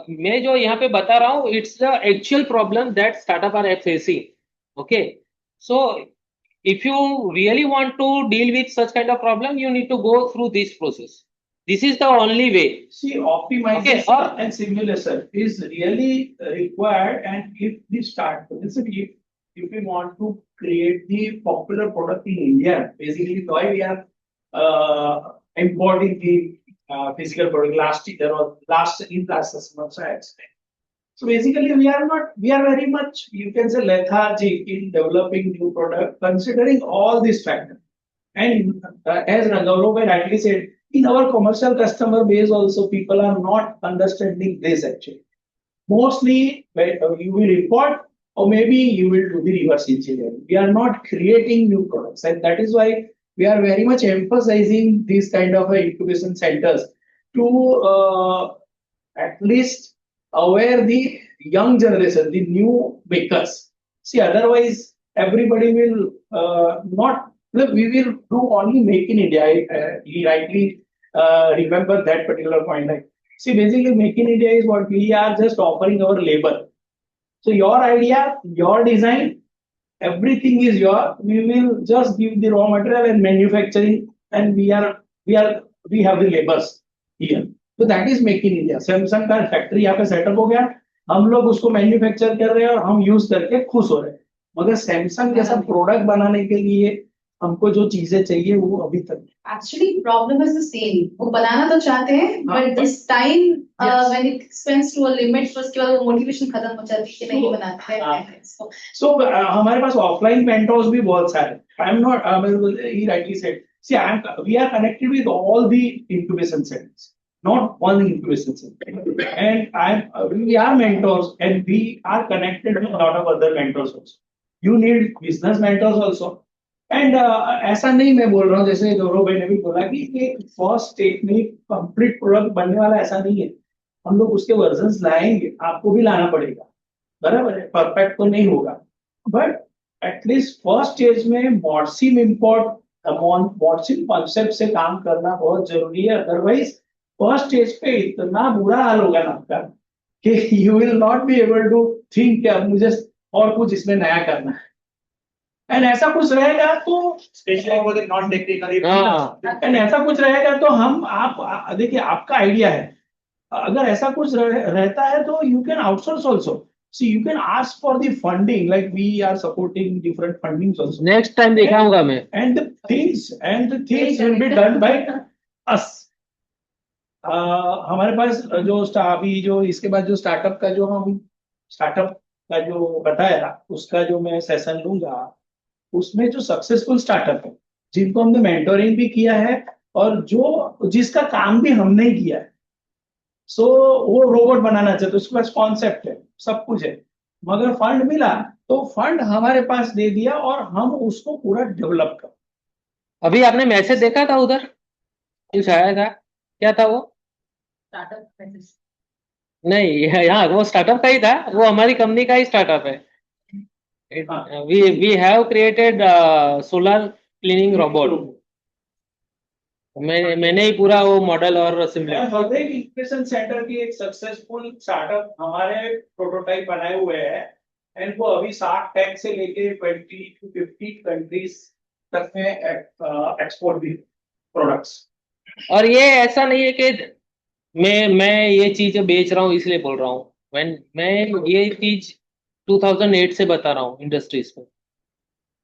मैं जो यहाँ पे बता रहा हूँ, it's the actual problem that startup are facing. Okay. So if you really want to deal with such kind of problem, you need to go through this process. This is the only way. See, optimization Okay, and simulation is really required, and if we start, listen, if we want to create the popular product in India, basically why we are importing the physical product last year or last 6 months, I explained. So basically, we are very much, you can say, lethargic in developing new product, considering all these factors. And as Gaurav rightly said, in our commercial customer base also, people are not understanding this actually. Mostly, you will import or maybe you will do the reverse engineering. We are not creating new products, and that is why we are very much emphasizing these kind of incubation centers to at least aware the young generation, the new makers. See, otherwise everybody will not. Look, we will do only make in India. He rightly remember that particular point. Like, see, basically, make in India is what we are just offering our labor. So your idea, your design, everything is your. We will just give the raw material and manufacturing, and we have the labors here. तो that is make in India. Samsung का factory यहाँ पे setup हो गया, हम लोग उसको manufacture कर रहे हैं और हम यूज करके खुश हो रहे हैं। मगर सैमसंग जैसा प्रोडक्ट बनाने के लिए हमको जो चीजें चाहिए वो अभी तक actually problem is the same. वो बनाना तो चाहते हैं but this time when it expands to a limit, फिर उसके बाद वो मोटिवेशन खत्म हो जाती है कि नहीं बनाते हैं। सो हमारे पास ऑफलाइन मेंटोर्स भी बहुत सारे। I am not, he rightly said, see we are connected with all the incubation centres, not one incubation center. And we are mentors and we are connected with a lot of other mentors also. You need business mentors also. And ऐसा नहीं मैं बोल रहा हूँ, जैसे गौरव भाई ने भी बोला कि एक फर्स्ट स्टेज में कंप्लीट प्रोडक्ट बनने वाला, ऐसा नहीं है। हम लोग उसके वर्जन्स लाएंगे, आपको भी लाना पड़ेगा, बराबर है, परफेक्ट तो नहीं होगा, बट एटलीस्ट फर्स्ट स्टेज में मॉडसिम कॉन्सेप्ट से काम करना बहुत जरूरी है। अदरवाइज फर्स्ट स्टेज पे इतना बुरा हाल होगा ना आपका कि you will not be able to think कि अब मुझे और कुछ इसमें नया करना है। एंड ऐसा कुछ रहेगा तो नॉन टेक्निकली, एंड ऐसा कुछ रहेगा तो हम आप देखिए, आपका आइडिया है, अगर ऐसा कुछ रहता है तो you can outsource also. See you can ask for the funding, like we are supporting different fundings also. Next time दिखाऊंगा मैं। And the things will be done by us. हमारे पास जो अभी जो इसके बाद जो स्टार्टअप का जो बताया, उसका जो मैं सेशन लूंगा, उसमें जो सक्सेसफुल स्टार्टअप है जिनको हमने मेंटोरिंग भी किया है और जो जिसका काम भी हमने ही किया है, सो वो रोबोट बनाना चाहते, उसके पास कॉन्सेप्ट है, सब कुछ है, मगर फंड मिला तो फंड हमारे पास दे दिया और हम उसको पूरा डेवलप कर। अभी आपने मैसेज देखा था उधर, कुछ आया था, क्या था वो? नहीं, हाँ वो स्टार्टअप का ही था, वो हमारी कंपनी का ही स्टार्टअप है। We have created solar cleaning robot. मैंने ही पूरा वो मॉडल और इंक्यूबेशन सेंटर की एक सक्सेसफुल स्टार्टअप हमारे प्रोटोटाइप बनाए हुए हैं, एंड वो अभी 60 टैग से लेके 20 to 50 कंट्रीज तक में एक्सपोर्ट भी प्रोडक्ट्स। और ये ऐसा नहीं है कि मैं ये चीज बेच रहा हूँ इसलिए बोल रहा हूँ। मैं ये चीज 2008 से बता रहा हूँ इंडस्ट्रीज में।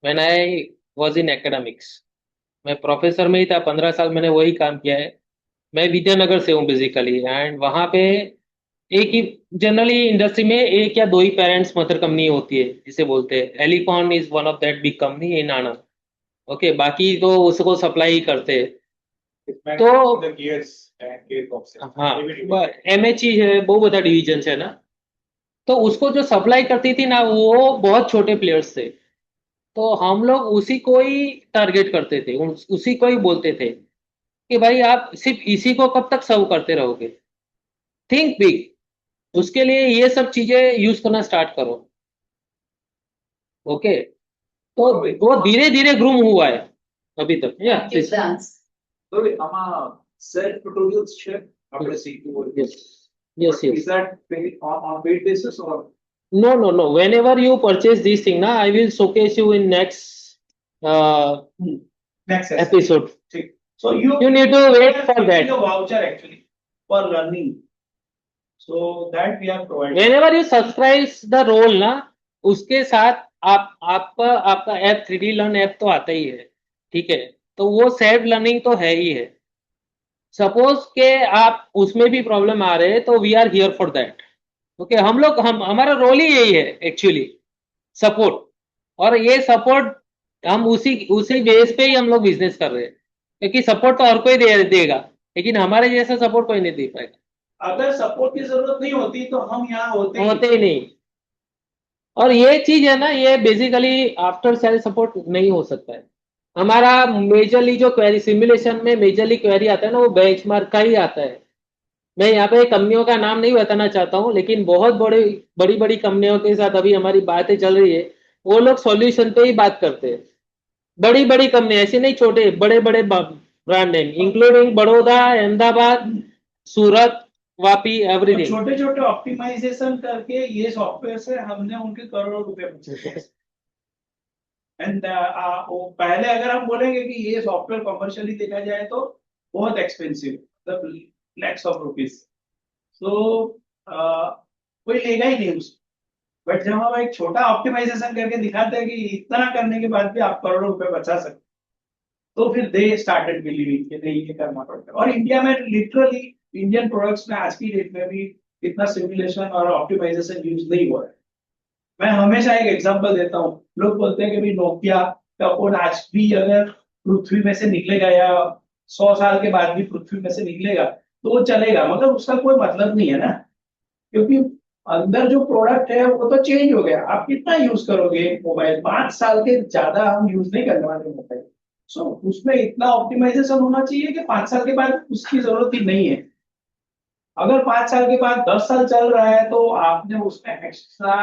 When I was in academics, मैं प्रोफेसर में ही था, 15 साल मैंने वही काम किया है। मैं विद्यानगर से हूँ बेसिकली, एंड वहाँ पे एक ही जनरली इंडस्ट्री में एक या दो ही पेरेंट्स मदर कंपनी होती है जिसे बोलते हैं। Elecon is one of that big company in Anand. Okay, बाकी तो उसको सप्लाई ही करते हैं। तो हाँ, MHE है, बहुत बड़ा डिवीजन है ना, तो उसको जो सप्लाई करती थी ना, वो बहुत छोटे प्लेयर्स थे। तो हम लोग उसी को ही टारगेट करते थे, उसी को ही बोलते थे कि भाई आप सिर्फ इसी को कब तक सर्व करते रहोगे, थिंक बिग। उसके लिए ये सब चीजें यूज करना स्टार्ट करो। ओके, तो वो धीरे धीरे ग्रूम हुआ है अभी तक. Yeah, please. self-produced after C2. Yes. Yes, yes. Is that paid on paid basis or? No, no, no. Whenever you purchase this thing, na, I will showcase you in next Next session. episode. So you need to wait for that. A voucher actually for learning. So that we are providing. Whenever you subscribe the role ना, उसके साथ आपका app 3D learn app तो आता ही है, ठीक है. तो वो सेल्फ लर्निंग तो है ही है. सपोज के आप उसमें भी प्रॉब्लम आ रहे हैं तो we are here for that. Okay, हमारा रोल ही यही है एक्चुअली, सपोर्ट. और ये सपोर्ट हम उसी बेस पे ही हम लोग बिजनेस कर रहे हैं, क्योंकि सपोर्ट तो और कोई देगा, लेकिन हमारे जैसा सपोर्ट कोई नहीं दे पाएगा. अगर सपोर्ट की जरूरत नहीं होती तो हम यहाँ होते ही नहीं. और ये चीज है ना, ये बेसिकली आफ्टर सेल सपोर्ट नहीं हो सकता है. हमारा मेजरली जो क्वेरी सिमुलेशन में मेजरली क्वेरी आता है ना, वो बेंचमार्क का ही आता है. मैं यहाँ पे कंपनियों का नाम नहीं बताना चाहता हूँ, लेकिन बहुत बड़ी बड़ी कंपनियों के साथ अभी हमारी बातें चल रही है. वो लोग सॉल्यूशन पे ही बात करते हैं. बड़ी बड़ी कंपनी, ऐसे नहीं, छोटे बड़े brand name including Baroda, Ahmedabad, Surat, Vapi, everything. छोटे छोटे ऑप्टिमाइजेशन करके ये सॉफ्टवेयर से हमने उनके करोड़ों रुपए बचाए. एंड पहले अगर हम बोलेंगे कि ये सॉफ्टवेयर कॉमर्शियली देखा जाए तो बहुत एक्सपेंसिव, मतलब लैक्स ऑफ रुपीज. सो कोई लेगा ही नहीं उसको. बट जब हम एक छोटा ऑप्टिमाइजेशन करके दिखाते हैं कि इतना करने के बाद भी आप करोड़ों रुपए बचा सकते, तो फिर दे स्टार्टेड बिलीविंग कि नहीं, ये करना पड़ता है. और इंडिया में लिटरली इंडियन प्रोडक्ट्स में आज की डेट में भी इतना सिमुलेशन और ऑप्टिमाइजेशन यूज नहीं हो रहा है. मैं हमेशा एक एग्जांपल देता हूँ. लोग बोलते हैं कि भाई नोकिया का फोन आज भी अगर पृथ्वी में से निकलेगा या 100 साल के बाद भी पृथ्वी में से निकलेगा तो वो चलेगा, मगर उसका कोई मतलब नहीं है ना, क्योंकि अंदर जो प्रोडक्ट है वो तो चेंज हो गया. आप कितना यूज करोगे मोबाइल? 5 साल के ज्यादा हम यूज नहीं करने वाले मोबाइल. सो उसमें इतना ऑप्टिमाइजेशन होना चाहिए कि 5 साल के बाद उसकी जरूरत ही नहीं है. अगर 5 साल के बाद 10 साल चल रहा है तो आपने उसमें एक्स्ट्रा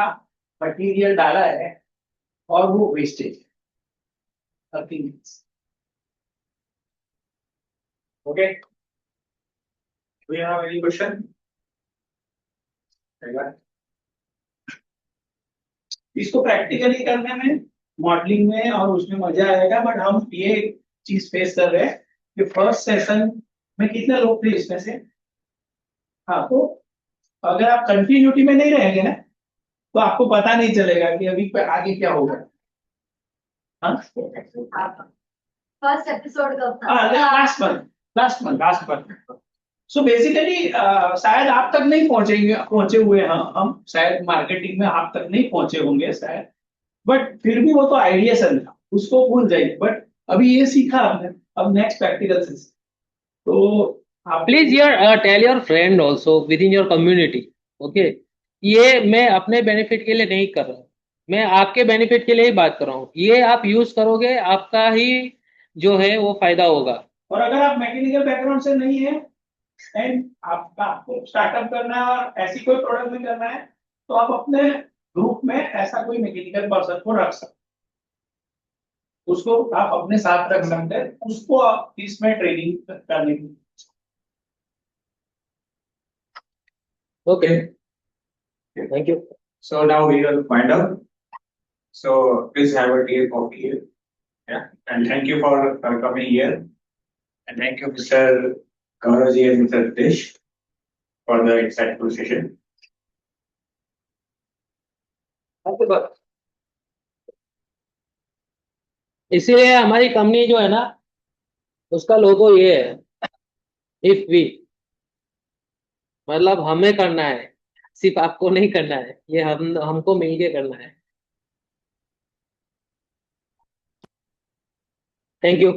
मटेरियल डाला है और वो वेस्टेज है. Okay, do you have any question? इसको प्रैक्टिकली करने में, मॉडलिंग में और उसमें मजा आएगा. बट हम ये चीज फेस कर रहे हैं कि फर्स्ट सेशन में कितने लोग थे इसमें से. हाँ, तो अगर आप कंटिन्यूटी में नहीं रहेंगे ना तो आपको पता नहीं चलेगा कि अभी आगे क्या होगा. फर्स्ट एपिसोड कब था? Last month. सो बेसिकली शायद आप तक नहीं पहुंचे हुए हैं हम शायद मार्केटिंग में आप तक नहीं पहुंचे होंगे शायद, बट फिर भी वो तो आइडिएशन था, उसको भूल जाइए. बट अभी ये सीखा आपने, अब नेक्स्ट प्रैक्टिकल से. तो please tell your friend also with in your community. Okay, ये मैं अपने बेनिफिट के लिए नहीं कर रहा हूँ, मैं आपके बेनिफिट के लिए ही बात कर रहा हूँ. ये आप यूज करोगे, आपका ही जो है वो फायदा होगा. और अगर आप मैकेनिकल बैकग्राउंड से नहीं है एंड आपको स्टार्टअप करना है और ऐसी कोई प्रोडक्ट में करना है, तो आप अपने ग्रुप में ऐसा कोई मैकेनिकल पर्सन को रख सकते, उसको आप अपने साथ रख सकते हैं, उसको आप इसमें ट्रेनिंग करने की. Okay. Thank you. So now we will find out. So please have a tea or coffee here. Yeah. And thank you for coming here. And thank you, Mr. Gaurav and Mr. Dish, for the insightful session. इसीलिए हमारी company जो है ना, उसका लोगो ये है, if we, मतलब हमें करना है, सिर्फ आपको नहीं करना है. ये हमको मिलके करना है. Thank you.